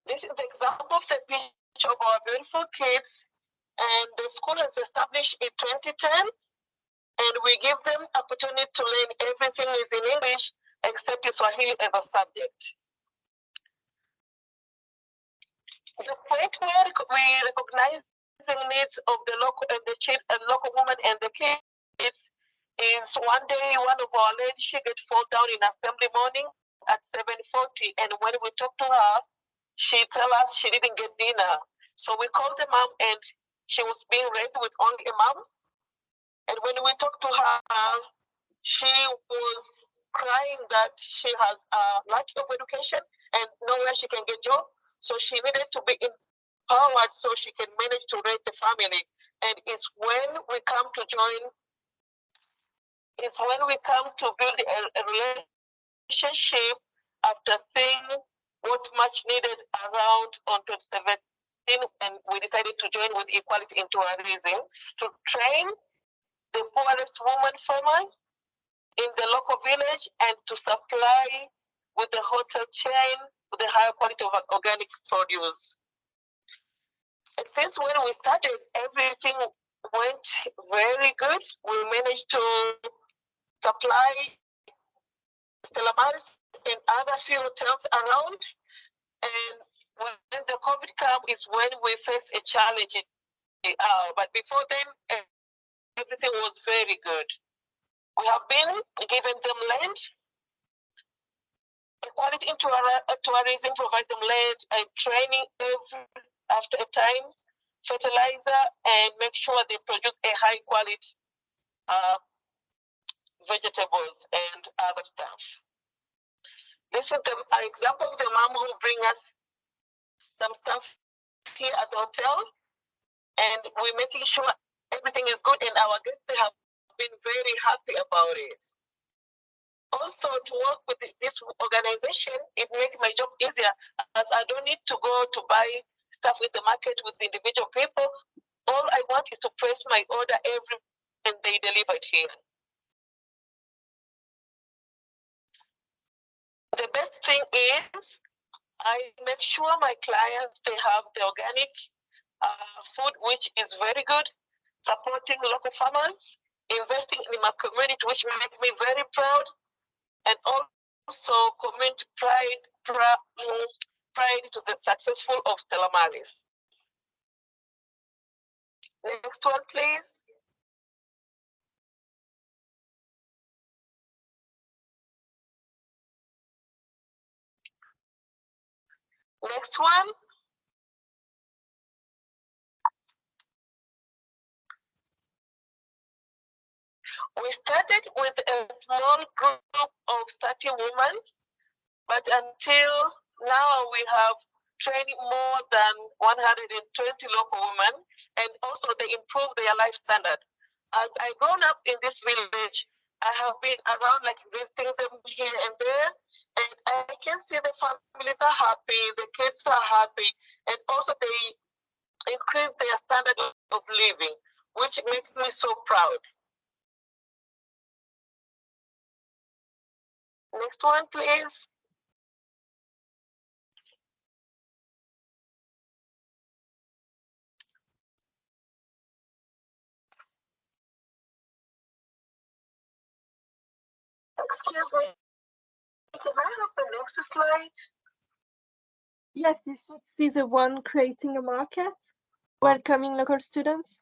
Speaker 4: This is the example of the picture of our beautiful kids, and the school has established in 2010, and we give them opportunity to learn everything is in English except Swahili as a subject. The point where we recognize the needs of the local women and the kids is one day one of our ladies, she get fall down in assembly morning at 7:40, and when we talk to her, she tell us she didn't get dinner. So we called the mom, and she was being raised with only a mom. And when we talked to her, she was crying that she has a lack of education and nowhere she can get job. So she needed to be empowered so she can manage to raise the family. And it's when we come to join, it's when we come to build a relationship after seeing what much needed around on 2017, and we decided to join with Equality in Tourism to train the poorest women farmers in the local village and to supply with the hotel chain with the higher quality of organic produce. And since when we started, everything went very good. We managed to supply Stella and other few hotels around. And when the COVID came is when we faced a challenge. But before then, everything was very good. We have been given them land. Equality in Tourism provide them land and training after a time, fertilizer, and make sure they produce a high quality vegetables and other stuff. This is the example of the mom who bring us some stuff here at the hotel, and we're making sure everything is good, and our guests, they have been very happy about it. also to work with this organization, it makes my job easier, as I don't need to go to buy stuff in the market with individual people. All I want is to place my order and they deliver it here. The best thing is I make sure my clients, they have the organic food, which is very good, supporting local farmers, investing in my community, which make me very proud, and also community pride to the successful of Stella Maris. Next one, please. Next one. We started with a small group of 30 women, but until now we have trained more than 120 local women, and also they improve their life standard. As I grown up in this village, I have been around, like visiting them here and there, and I can see the families are happy, the kids are happy, and also they increase their standard of living, which makes me so proud. Next one, please. Excuse me. Can I have the next slide?
Speaker 5: Yes, you should see the one creating a market, welcoming local students.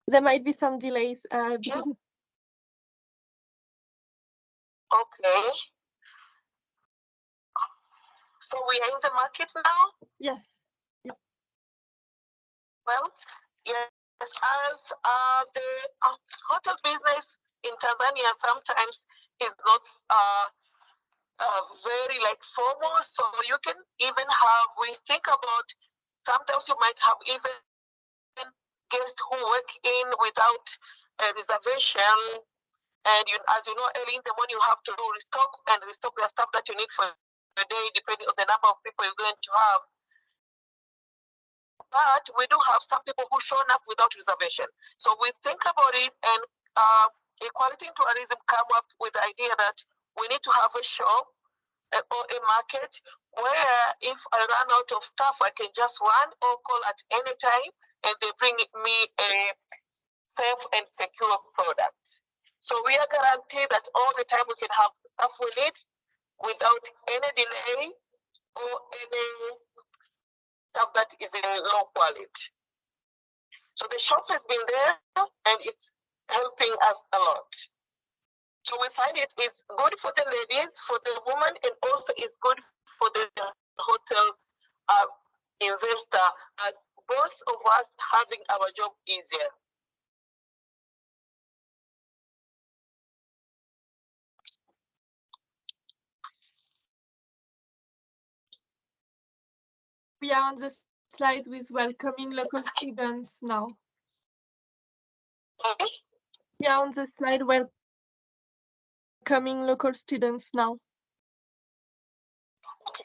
Speaker 5: There might be some delays.
Speaker 4: Okay. So we are in the market now?
Speaker 5: Yes.
Speaker 4: Well, yes, as the hotel business in Tanzania sometimes is not very like formal, so you can even have, we think about, sometimes you might have even guests who work in without a reservation, and as you know, early in the morning you have to restock your stuff that you need for the day, depending on the number of people you're going to have. But we do have some people who shown up without reservation. So we think about it, and Equality in Tourism come up with the idea that we need to have a shop or a market where if I run out of stuff, I can just run or call at any time, and they bring me a safe and secure product. So we are guaranteed that all the time we can have stuff we need without any delay or any stuff that is in low quality. So the shop has been there and it's helping us a lot. So we find it is good for the ladies, for the woman, and also is good for the hotel investor, as both of us having our job easier.
Speaker 5: We are on the slide with welcoming local students now.
Speaker 4: Okay.
Speaker 5: We are on the slide welcoming local students now.
Speaker 4: Okay.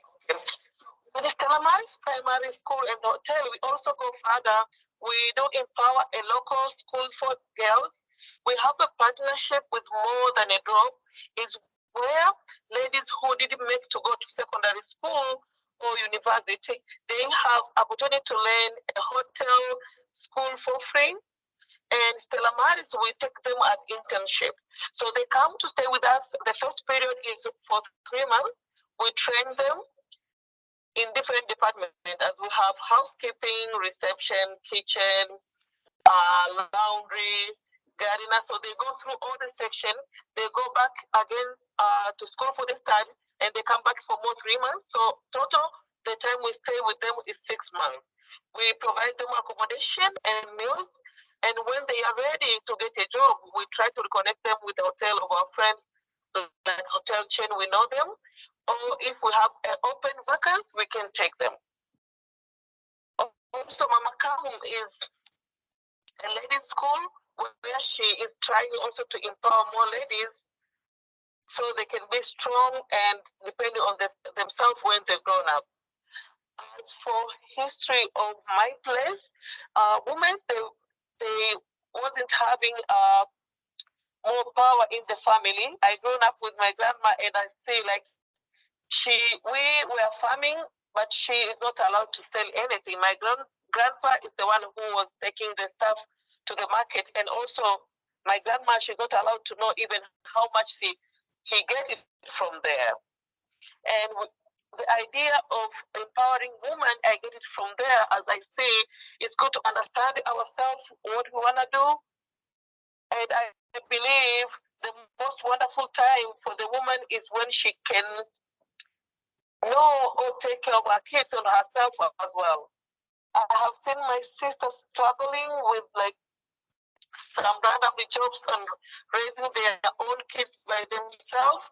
Speaker 4: With the Stella Maris Primary School and Hotel, we also go further. We do empower a local school for girls. We have a partnership with More Than a Drop, is where ladies who didn't make to go to secondary school or university, they have opportunity to learn a hotel school for free. And Stella Maris, we take them as internship. So they come to stay with us. The first period is for 3 months. We train them in different departments, as we have housekeeping, reception, kitchen, laundry, gardener. So they go through all the section. They go back again to school for the study, and they come back for more 3 months. So total, the time we stay with them is 6 months. We provide them accommodation and meals. And when they are ready to get a job, we try to reconnect them with the hotel of our friends, like hotel chain, we know them. Or if we have an open vacancy, we can take them. Also, Mama Kaum is a ladies' school where she is trying also to empower more ladies so they can be strong and depending on themselves when they're grown up. As for history of my place, women, they wasn't having more power in the family. I grew up with my grandma, and I see like we were farming, but she is not allowed to sell anything. My grandpa is the one who was taking the stuff to the market, and also my grandma, she's not allowed to know even how much he gets it from there. And the idea of empowering women, I get it from there. As I say, it's good to understand ourselves, what we want to do. And I believe the most wonderful time for the woman is when she can know or take care of her kids and herself as well. I have seen my sisters struggling with like some random jobs and raising their own kids by themselves.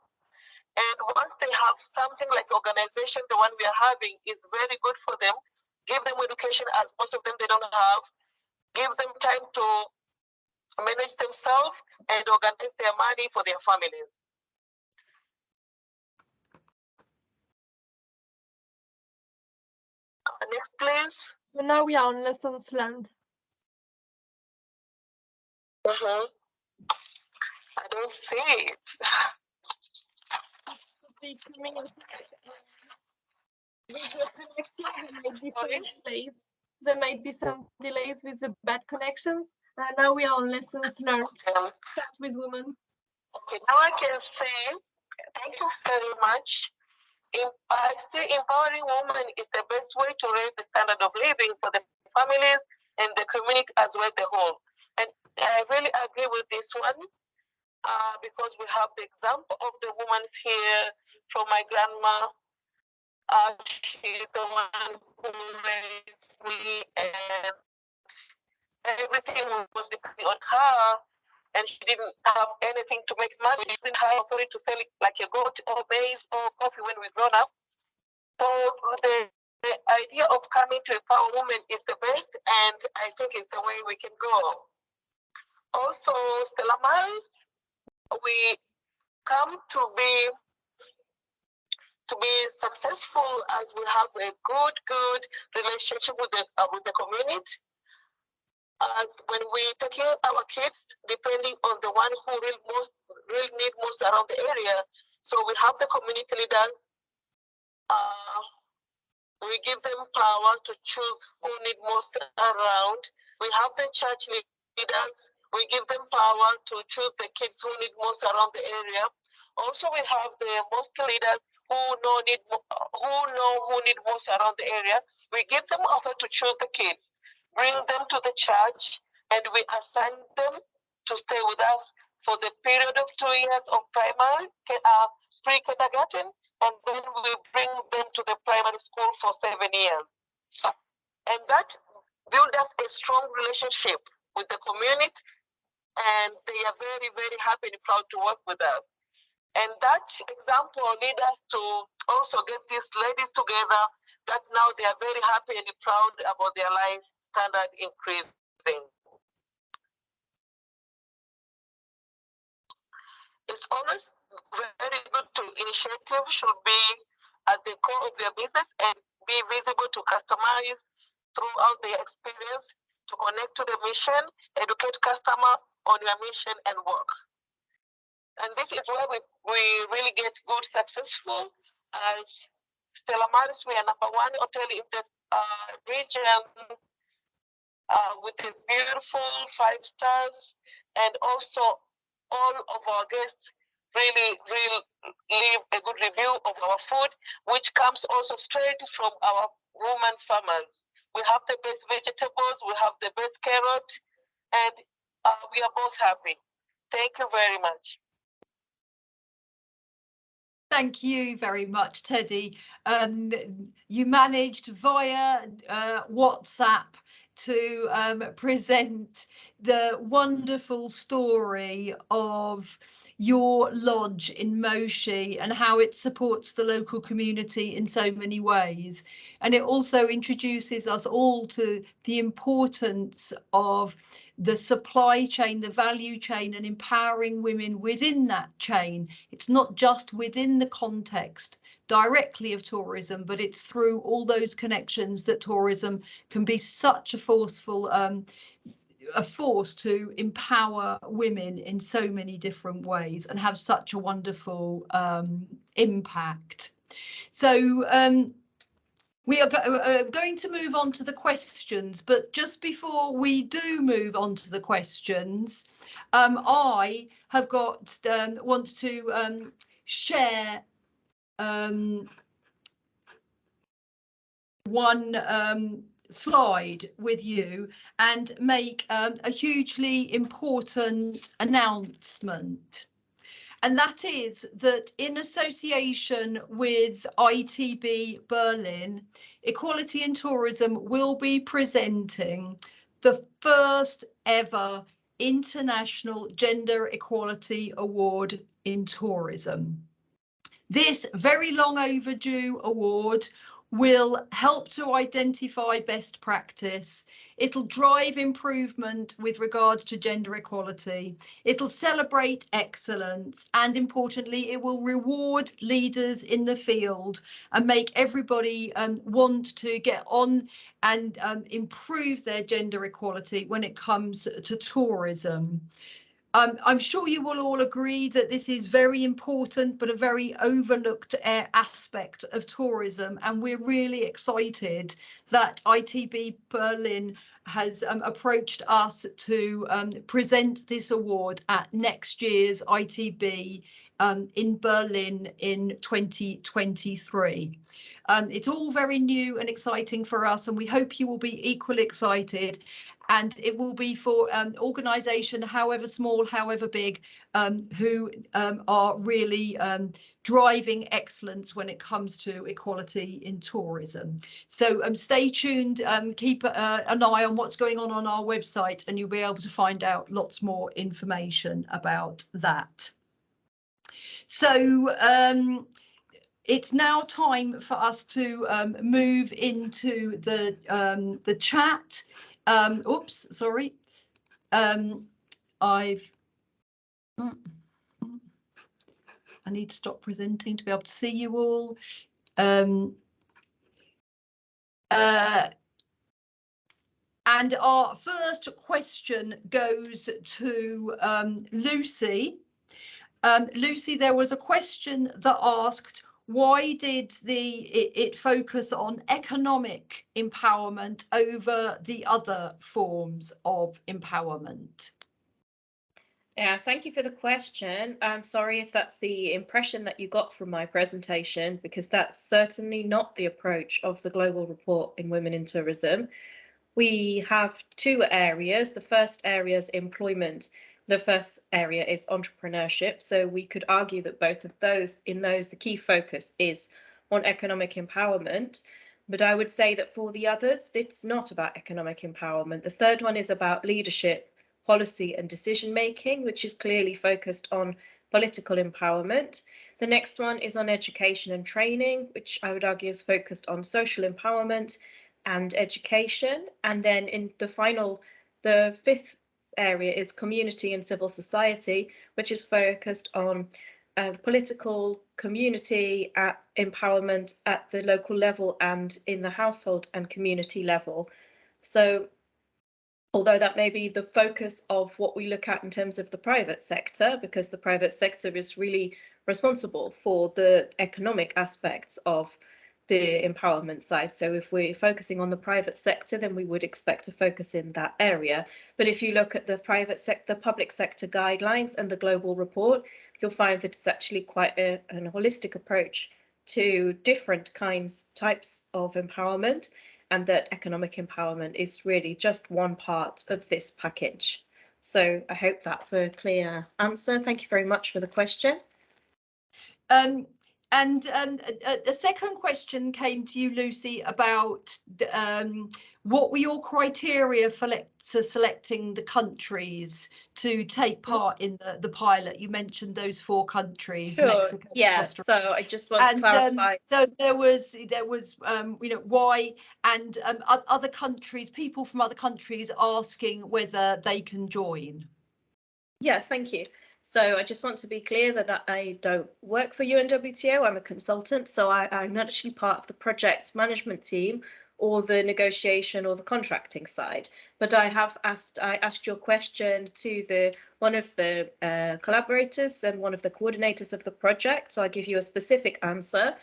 Speaker 4: And once they have something like organization, the one we are having is very good for them. Give them education, as most of them they don't have. Give them time to manage themselves and organize their money for their families. Next, please.
Speaker 5: So now we are on lessons learned.
Speaker 4: I don't see it.
Speaker 5: It's the communication. With the connection, there might be some delays. There might be some delays with the bad connections. And now we are on lessons learned. Start with women.
Speaker 4: Okay, now I can say thank you very much. I say empowering women is the best way to raise the standard of living for the families and the community as well the whole. And I really agree with this one because we have the example of the women here from my grandma. She's the one who raised me and everything was depending on her. And she didn't have anything to make money. She didn't have authority to sell it like a goat or maize or coffee when we grown up. So the idea of coming to empower women is the best, and I think it's the way we can go. Also, Stella Maris, we come to be successful as we have a good relationship with the community. As when we're taking our kids, depending on the one who really need most around the area. So we have the community leaders. We give them power to choose who need most around. We have the church leaders. We give them power to choose the kids who need most around the area. Also, we have the mosque leaders who know who need most around the area. We give them offer to choose the kids. Bring them to the church, and we assign them to stay with us for the period of 2 years of primary, pre-kindergarten, and then we bring them to the primary school for 7 years. And that builds us a strong relationship with the community, and they are very, very happy and proud to work with us. And that example leads us to also get these ladies together that now they are very happy and proud about their life standard increasing. It's always very good to initiative should be at the core of your business and be visible to customers throughout their experience to connect to the mission, educate customer on your mission and work. And this is where we really get good successful as Stella Maris. We are #1 hotel in the region with a beautiful 5 stars, and also all of our guests really leave a good review of our food, which comes also straight from our women farmers. We have the best vegetables, we have the best carrot, and we are both happy. Thank you very much.
Speaker 1: Thank you very much, Teddy. You managed via WhatsApp to present the wonderful story of your lodge in Moshi and how it supports the local community in so many ways. And it also introduces us all to the importance of the supply chain, the value chain, and empowering women within that chain. It's not just within the context directly of tourism, but it's through all those connections that tourism can be such a forceful a force to empower women in so many different ways and have such a wonderful impact. So we are going to move on to the questions, but just before we do move on to the questions, I have got want to share one slide with you and make a hugely important announcement. And that is that in association with ITB Berlin, Equality in Tourism will be presenting the first ever International Gender Equality Award in Tourism. This very long overdue award will help to identify best practice. It'll drive improvement with regards to gender equality. It'll celebrate excellence, and importantly, it will reward leaders in the field and make everybody want to get on and improve their gender equality when it comes to tourism. I'm sure you will all agree that this is very important, but a very overlooked aspect of tourism. And we're really excited that ITB Berlin has approached us to present this award at next year's ITB in Berlin in 2023. It's all very new and exciting for us, and we hope you will be equally excited. And it will be for organisation, however small, however big, who are really driving excellence when it comes to equality in tourism. So stay tuned, keep an eye on what's going on our website, and you'll be able to find out lots more information about that. So it's now time for us to move into the chat. Oops, sorry. I need to stop presenting to be able to see you all. And our first question goes to Lucy. Lucy, there was a question that asked, why did it focus on economic empowerment over the other forms of empowerment?
Speaker 2: Yeah, thank you for the question. I'm sorry if that's the impression that you got from my presentation, because that's certainly not the approach of the Global Report in Women in Tourism. We have two areas. The first area is employment. The first area is entrepreneurship. So we could argue that both of those, the key focus is on economic empowerment. But I would say that for the others, it's not about economic empowerment. The third one is about leadership, policy and decision making, which is clearly focused on political empowerment. The next one is on education and training, which I would argue is focused on social empowerment and education. And then in the fifth area is community and civil society, which is focused on political community empowerment at the local level and in the household and community level. So although that may be the focus of what we look at in terms of the private sector, because the private sector is really responsible for the economic aspects of the empowerment side. So if we're focusing on the private sector, then we would expect to focus in that area. But if you look at the private sector, public sector guidelines and the global report, you'll find that it's actually quite an holistic approach to different types of empowerment, and that economic empowerment is really just one part of this package. So I hope that's a clear answer. Thank you very much for the question.
Speaker 1: And a second question came to you, Lucy, about what were your criteria for selecting the countries to take part in the pilot? You mentioned those 4 countries,
Speaker 2: Sure.
Speaker 1: Mexico,
Speaker 2: Yeah.
Speaker 1: Costa Rica.
Speaker 2: So I just want to clarify.
Speaker 1: So there was you know, why, and other countries, people from other countries asking whether they can join.
Speaker 2: Yes, thank you. So I just want to be clear that I don't work for UNWTO. I'm a consultant, so I'm not actually part of the project management team or the negotiation or the contracting side. But I asked your question to one of the collaborators and one of the coordinators of the project. So I'll give you a specific answer.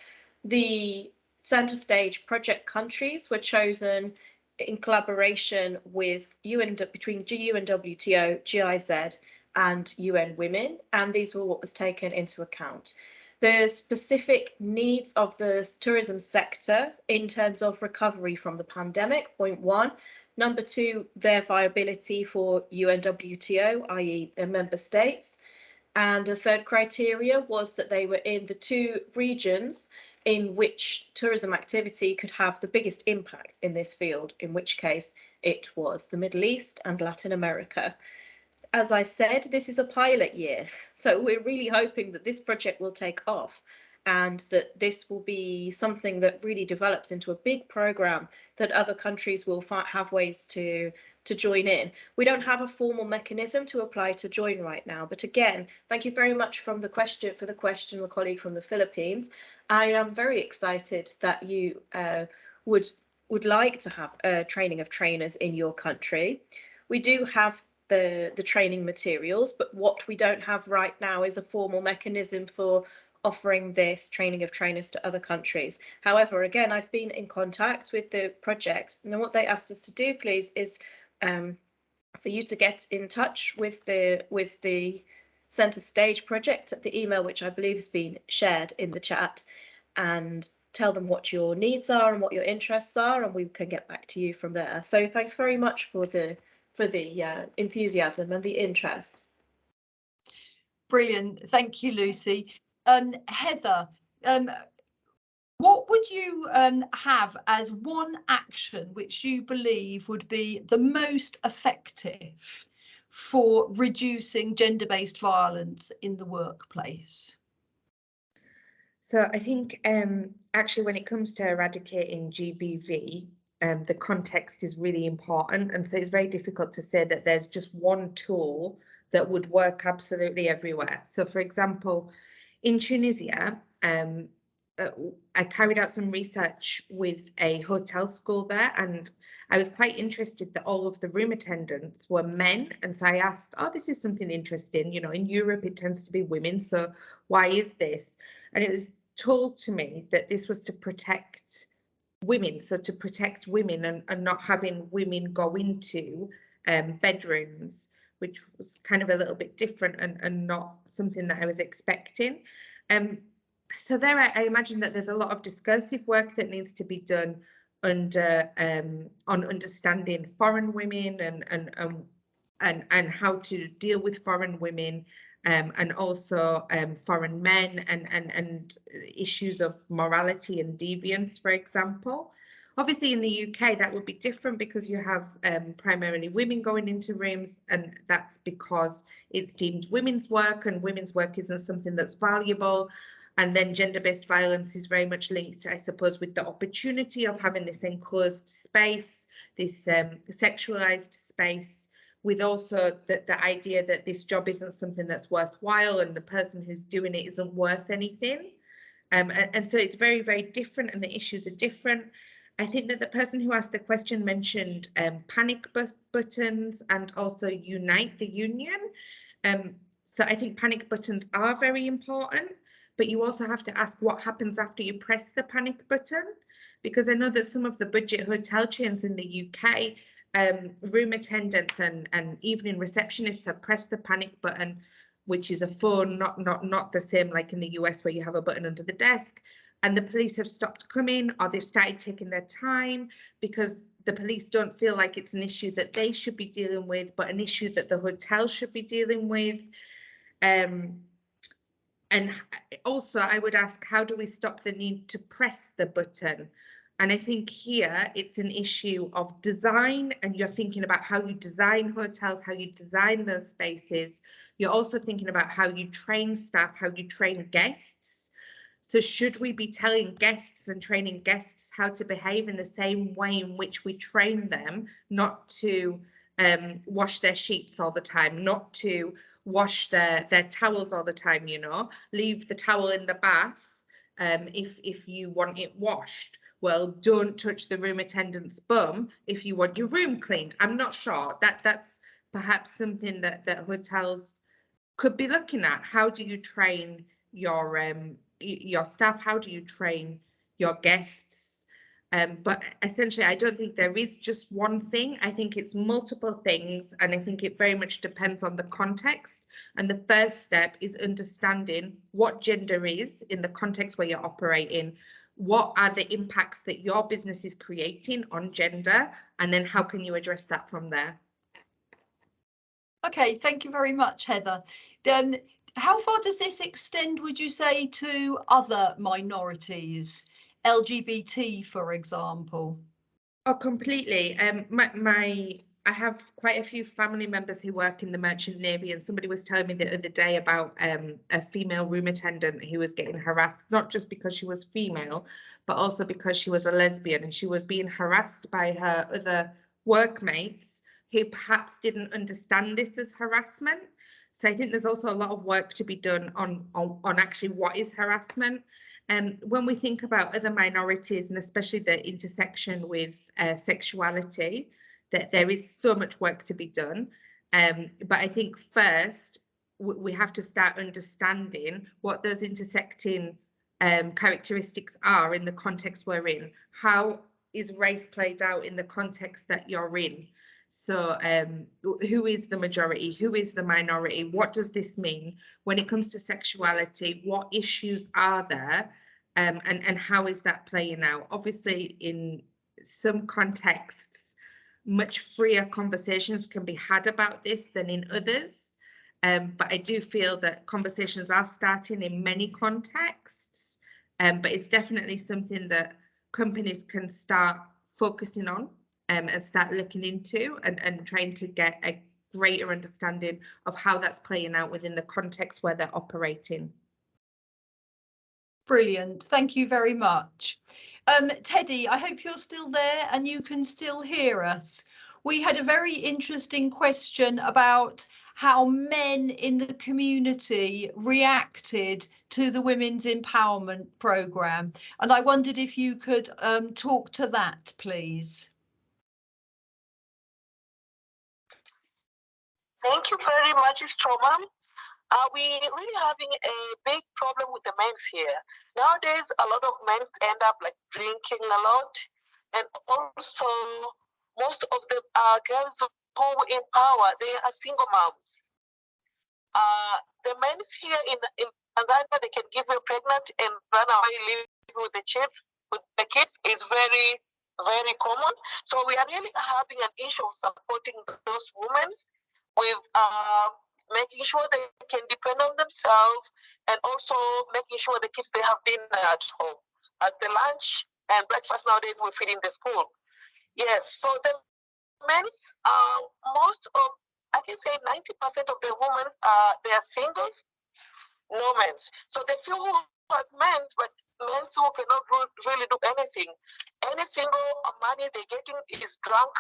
Speaker 2: The center stage project countries were chosen in collaboration with between UNWTO, GIZ, and UN Women, and these were what was taken into account. The specific needs of the tourism sector in terms of recovery from the pandemic, point 1. Number 2, their viability for UNWTO, i.e. their member states. And the third criteria was that they were in the 2 regions in which tourism activity could have the biggest impact in this field, in which case it was the Middle East and Latin America. As I said, this is a pilot year, so we're really hoping that this project will take off and that this will be something that really develops into a big program that other countries will have ways to join in. We don't have a formal mechanism to apply to join right now, but again, thank you very much for the question, the colleague from the Philippines. I am very excited that you would like to have a training of trainers in your country. We do have the training materials, but what we don't have right now is a formal mechanism for offering this training of trainers to other countries. However, again, I've been in contact with the project, and what they asked us to do, please, is for you to get in touch with the Centre Stage project at the email, which I believe has been shared in the chat, and tell them what your needs are and what your interests are, and we can get back to you from there. So thanks very much for the enthusiasm and the interest.
Speaker 1: Brilliant, thank you, Lucy. Heather, what would you have as one action which you believe would be the most effective for reducing gender-based violence in the workplace?
Speaker 3: So I think actually when it comes to eradicating GBV, the context is really important, and so it's very difficult to say that there's just one tool that would work absolutely everywhere. So for example, in Tunisia, I carried out some research with a hotel school there, and I was quite interested that all of the room attendants were men. And so I asked, oh, this is something interesting, you know, in Europe it tends to be women, so why is this? And it was told to me that this was to protect women, so to protect women and not having women go into bedrooms, which was kind of a little bit different and not something that I was expecting. So there I imagine that there's a lot of discursive work that needs to be done under on understanding foreign women and how to deal with foreign women, and also foreign men and issues of morality and deviance, for example. Obviously in the UK that would be different because you have primarily women going into rooms, and that's because it's deemed women's work, and women's work isn't something that's valuable. And then gender-based violence is very much linked, I suppose, with the opportunity of having this enclosed space, this sexualized space, with also the idea that this job isn't something that's worthwhile and the person who's doing it isn't worth anything. And so it's very, very different, and the issues are different. I think that the person who asked the question mentioned panic buttons and also unite the union. So I think panic buttons are very important, but you also have to ask what happens after you press the panic button, because I know that some of the budget hotel chains in the UK, room attendants and evening receptionists have pressed the panic button, which is a phone, not the same like in the US where you have a button under the desk, and the police have stopped coming, or they've started taking their time because the police don't feel like it's an issue that they should be dealing with, but an issue that the hotel should be dealing with. And also I would ask, how do we stop the need to press the button? And I think here it's an issue of design, and you're thinking about how you design hotels, how you design those spaces. You're also thinking about how you train staff, how you train guests. So should we be telling guests and training guests how to behave in the same way in which we train them not to wash their sheets all the time, not to wash their towels all the time, you know, leave the towel in the bath if you want it washed. Well, don't touch the room attendant's bum if you want your room cleaned. I'm not sure. That's perhaps something that hotels could be looking at. How do you train your staff? How do you train your guests? But essentially, I don't think there is just one thing. I think it's multiple things, and I think it very much depends on the context. And the first step is understanding what gender is in the context where you're operating. What are the impacts that your business is creating on gender, and then how can you address that from there?
Speaker 1: Okay, thank you very much, Heather. How far does this extend, would you say, to other minorities, LGBT, for example?
Speaker 3: Oh, completely. I have quite a few family members who work in the Merchant Navy, and somebody was telling me the other day about a female room attendant who was getting harassed, not just because she was female, but also because she was a lesbian, and she was being harassed by her other workmates who perhaps didn't understand this as harassment. So I think there's also a lot of work to be done on actually what is harassment. And when we think about other minorities, and especially the intersection with sexuality, that there is so much work to be done. But I think first we have to start understanding what those intersecting characteristics are in the context we're in. How is race played out in the context that you're in? So who is the majority? Who is the minority? What does this mean? When it comes to sexuality, what issues are there? And how is that playing out? Obviously, in some contexts, much freer conversations can be had about this than in others. But I do feel that conversations are starting in many contexts. But it's definitely something that companies can start focusing on and start looking into and trying to get a greater understanding of how that's playing out within the context where they're operating.
Speaker 1: Brilliant. Thank you very much. Teddy, I hope you're still there and you can still hear us. We had a very interesting question about how men in the community reacted to the Women's Empowerment Programme. And I wondered if you could talk to that, please.
Speaker 4: Thank you very much, Stroma. We really having a big problem with the men's here. Nowadays, a lot of men end up like drinking a lot, and also most of the girls who empower, they are single moms. The men here in Tanzania, they can give you pregnant and run away, living with the kids is very, very common. So we are really having an issue of supporting those women with making sure they can depend on themselves, and also making sure the kids, they have dinner at home. At the lunch and breakfast nowadays, we feed in the school. Yes, so the men's, most of, I can say 90% of the women, they are singles, no men. So the few who has men, but men who cannot really do anything. Any single money they're getting is drunk.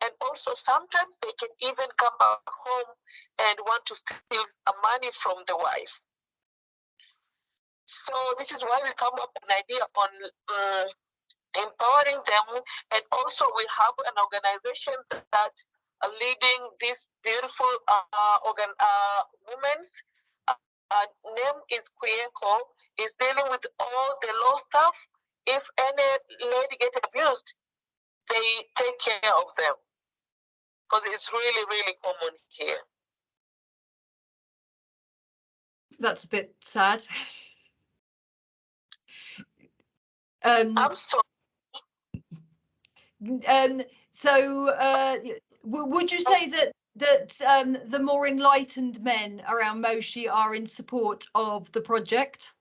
Speaker 4: And also sometimes they can even come back home and want to steal money from the wife. So this is why we come up with an idea on empowering them. And also we have an organization that leading this beautiful women's name is Kuyeko, is dealing with all the law stuff. If any lady gets abused, they take care of them, because it's really, really common here.
Speaker 1: That's a bit sad.
Speaker 4: I'm sorry.
Speaker 1: So would you say that that the more enlightened men around Moshi are in support of the project.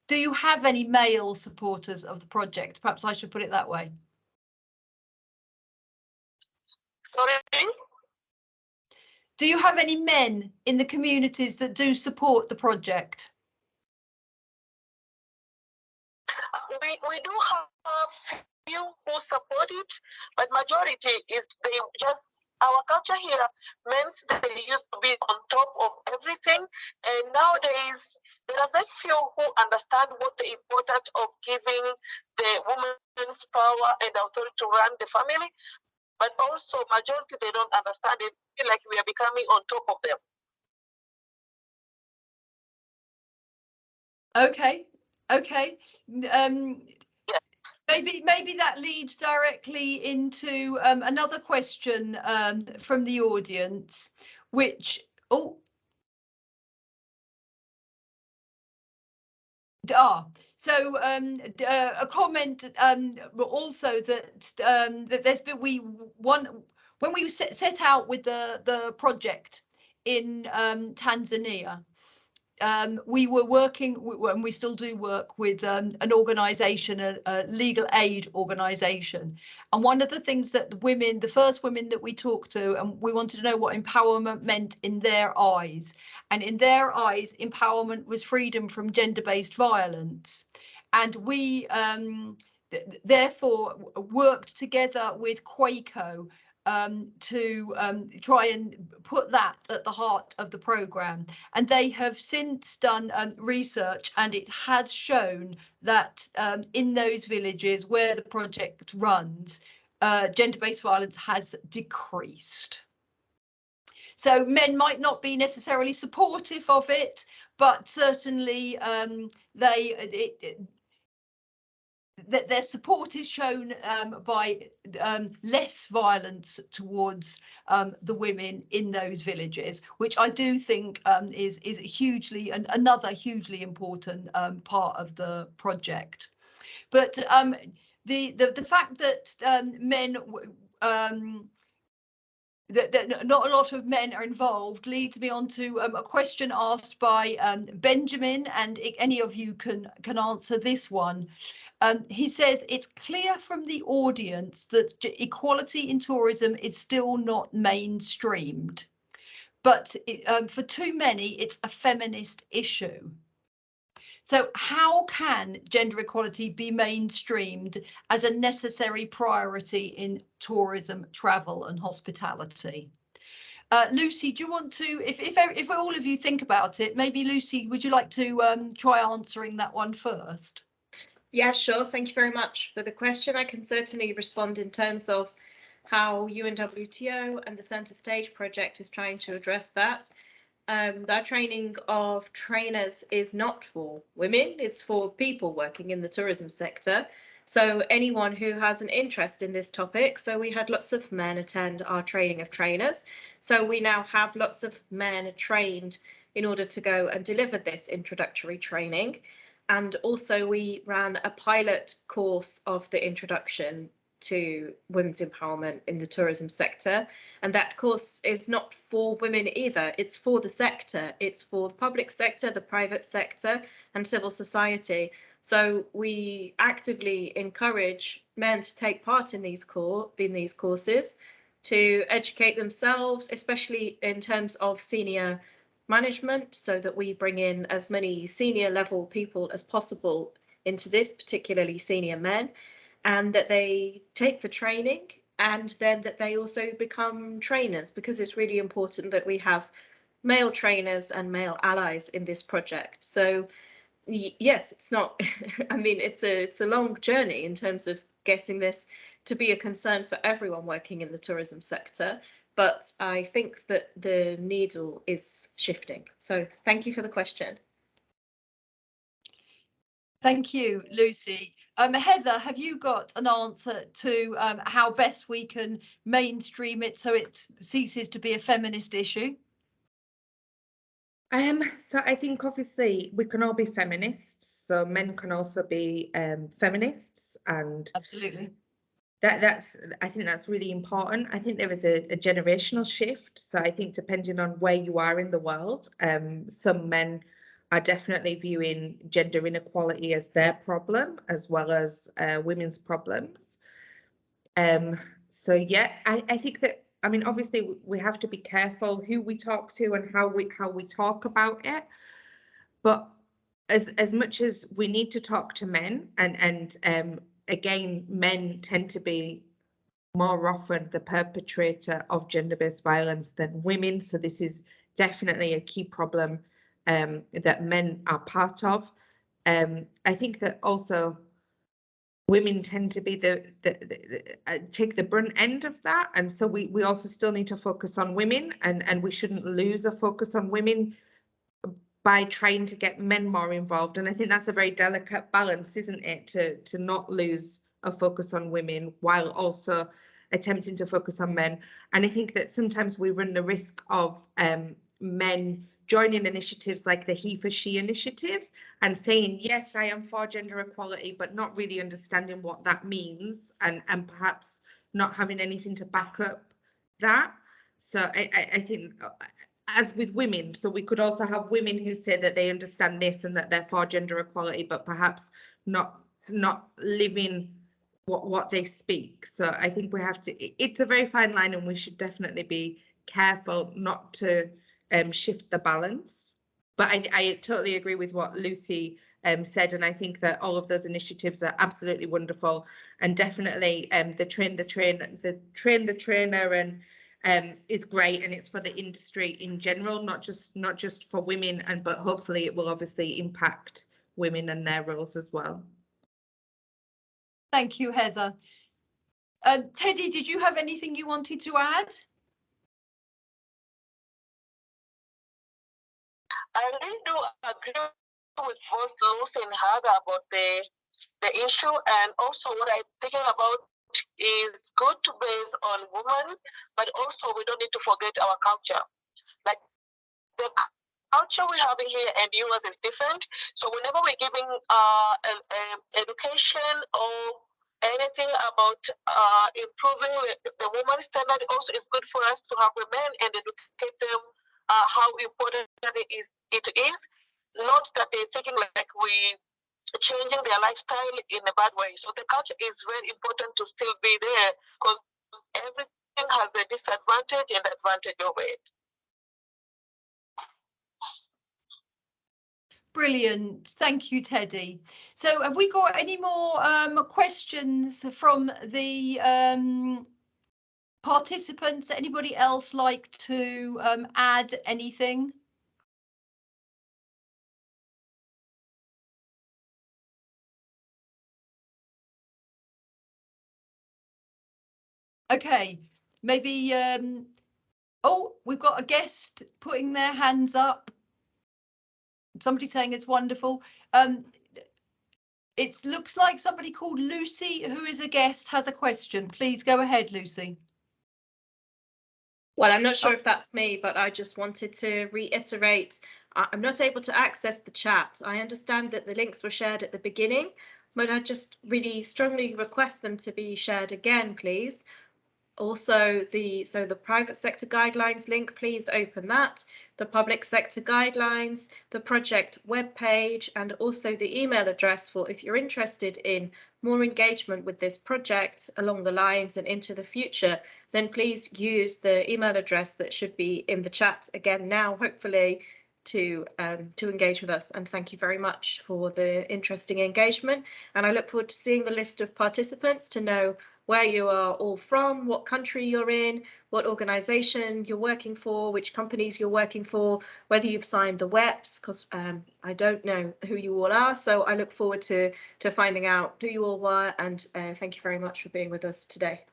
Speaker 1: Do you have any male supporters of the project? Perhaps I should put it that way.
Speaker 4: Sorry?
Speaker 1: Do you have any men in the communities that do support the project?
Speaker 4: We do have few who support it, but majority is they just, our culture here means that they used to be on top of everything, and nowadays there are a few who understand what the importance of giving the woman's power and authority to run the family, but also majority they don't understand it, feel like we are becoming on top of them.
Speaker 1: Okay, okay. Maybe that leads directly into another question from the audience, which so a comment also that there's been when we set out with the project in Tanzania. We were working, and we still do work with an organisation, a legal aid organisation. And one of the things that the first women that we talked to, and we wanted to know what empowerment meant in their eyes. And in their eyes, empowerment was freedom from gender-based violence. And we therefore worked together with Quaco to try and put that at the heart of the programme. And they have since done research, and it has shown that in those villages where the project runs, gender-based violence has decreased. So men might not be necessarily supportive of it, but certainly that their support is shown by less violence towards the women in those villages, which I do think is hugely another hugely important part of the project. But the fact that men that not a lot of men are involved leads me on to a question asked by Benjamin, and any of you can answer this one. He says, it's clear from the audience that equality in tourism is still not mainstreamed, but for too many, it's a feminist issue. So how can gender equality be mainstreamed as a necessary priority in tourism, travel and hospitality? Lucy, do you want to, if all of you think about it, maybe Lucy, would you like to try answering that one first?
Speaker 2: Yeah, sure. Thank you very much for the question. I can certainly respond in terms of how UNWTO and the Centre Stage project is trying to address that. Our training of trainers is not for women, it's for people working in the tourism sector. So anyone who has an interest in this topic, so we had lots of men attend our training of trainers. So we now have lots of men trained in order to go and deliver this introductory training. And also we ran a pilot course of the introduction to women's empowerment in the tourism sector. And that course is not for women either. It's for the sector. It's for the public sector, the private sector, and civil society. So we actively encourage men to take part in these courses, to educate themselves, especially in terms of senior management, so that we bring in as many senior level people as possible into this, particularly senior men, and that they take the training and then that they also become trainers, because it's really important that we have male trainers and male allies in this project. So yes, it's not, I mean, it's a long journey in terms of getting this to be a concern for everyone working in the tourism sector. But I think that the needle is shifting. So thank you for the question.
Speaker 1: Thank you, Lucy. Heather, have you got an answer to how best we can mainstream it so it ceases to be a feminist issue?
Speaker 3: So I think obviously we can all be feminists, so men can also be feminists, and
Speaker 1: absolutely.
Speaker 3: I think that's really important. I think there is a generational shift. So I think depending on where you are in the world, some men are definitely viewing gender inequality as their problem as well as women's problems. So yeah, I think that, I mean, obviously we have to be careful who we talk to and how we talk about it. But as much as we need to talk to men, and again, men tend to be more often the perpetrator of gender-based violence than women. So this is definitely a key problem that men are part of. I think that also women tend to be take the brunt end of that, and so we also still need to focus on women, and we shouldn't lose a focus on women by trying to get men more involved. And I think that's a very delicate balance, isn't it, to not lose a focus on women while also attempting to focus on men. And I think that sometimes we run the risk of men joining initiatives like the He for She initiative and saying, yes, I am for gender equality, but not really understanding what that means, and perhaps not having anything to back up that. So I think, as with women, so we could also have women who say that they understand this and that they're for gender equality, but perhaps not living what they speak. So I think we have to, it's a very fine line, and we should definitely be careful not to shift the balance. But I totally agree with what Lucy said, and I think that all of those initiatives are absolutely wonderful, and definitely the train the trainer and is great, and it's for the industry in general, not just for women, but hopefully it will obviously impact women and their roles as well.
Speaker 1: Thank you, Heather. Teddy, did you have anything you wanted to add?
Speaker 4: I really do agree with both Lucy and Heather about the issue, and also what I'm thinking about is good to base on women, but also we don't need to forget our culture. Like the culture we have here and US is different. So whenever we're giving education or anything about improving the woman's standard, also is good for us to have women and educate them how important it is. Not that they're thinking like we changing their lifestyle in a bad way. So the culture is very important to still be there, because everything has the disadvantage and advantage of it.
Speaker 1: Brilliant. Thank you, Teddy. So have we got any more questions from the participants? Anybody else like to add anything? Okay, maybe, oh, we've got a guest putting their hands up. Somebody saying it's wonderful. It looks like somebody called Lucy, who is a guest, has a question. Please go ahead, Lucy.
Speaker 2: Well, I'm not sure if that's me, but I just wanted to reiterate, I'm not able to access the chat. I understand that the links were shared at the beginning, but I just really strongly request them to be shared again, please. Also, the private sector guidelines link, please open that, the public sector guidelines, the project webpage, and also the email address for if you're interested in more engagement with this project along the lines and into the future, then please use the email address that should be in the chat again now, hopefully, to engage with us. And thank you very much for the interesting engagement. And I look forward to seeing the list of participants to know where you are all from, what country you're in, what organisation you're working for, which companies you're working for, whether you've signed the WEPs, because I don't know who you all are. So I look forward to finding out who you all were, and thank you very much for being with us today.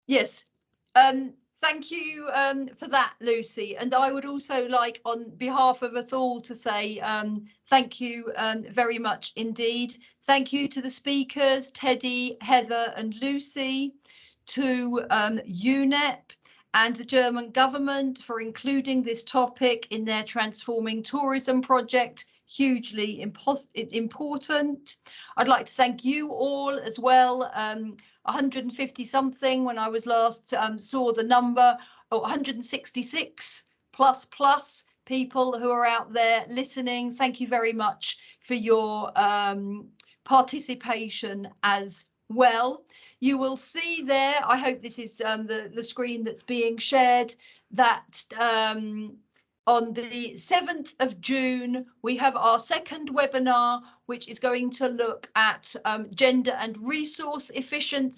Speaker 1: Yes, thank you for that, Lucy. And I would also like, on behalf of us all, to say thank you very much indeed. Thank you to the speakers, Teddy, Heather and Lucy, to UNEP and the German government for including this topic in their Transforming Tourism project hugely important. I'd like to thank you all as well. 150 something when I was last saw the number, 166 plus people who are out there listening. Thank you very much for your participation as well. You will see there, I hope this is the screen that's being shared, that on the 7th of June, we have our second webinar, which is going to look at gender and resource efficiency.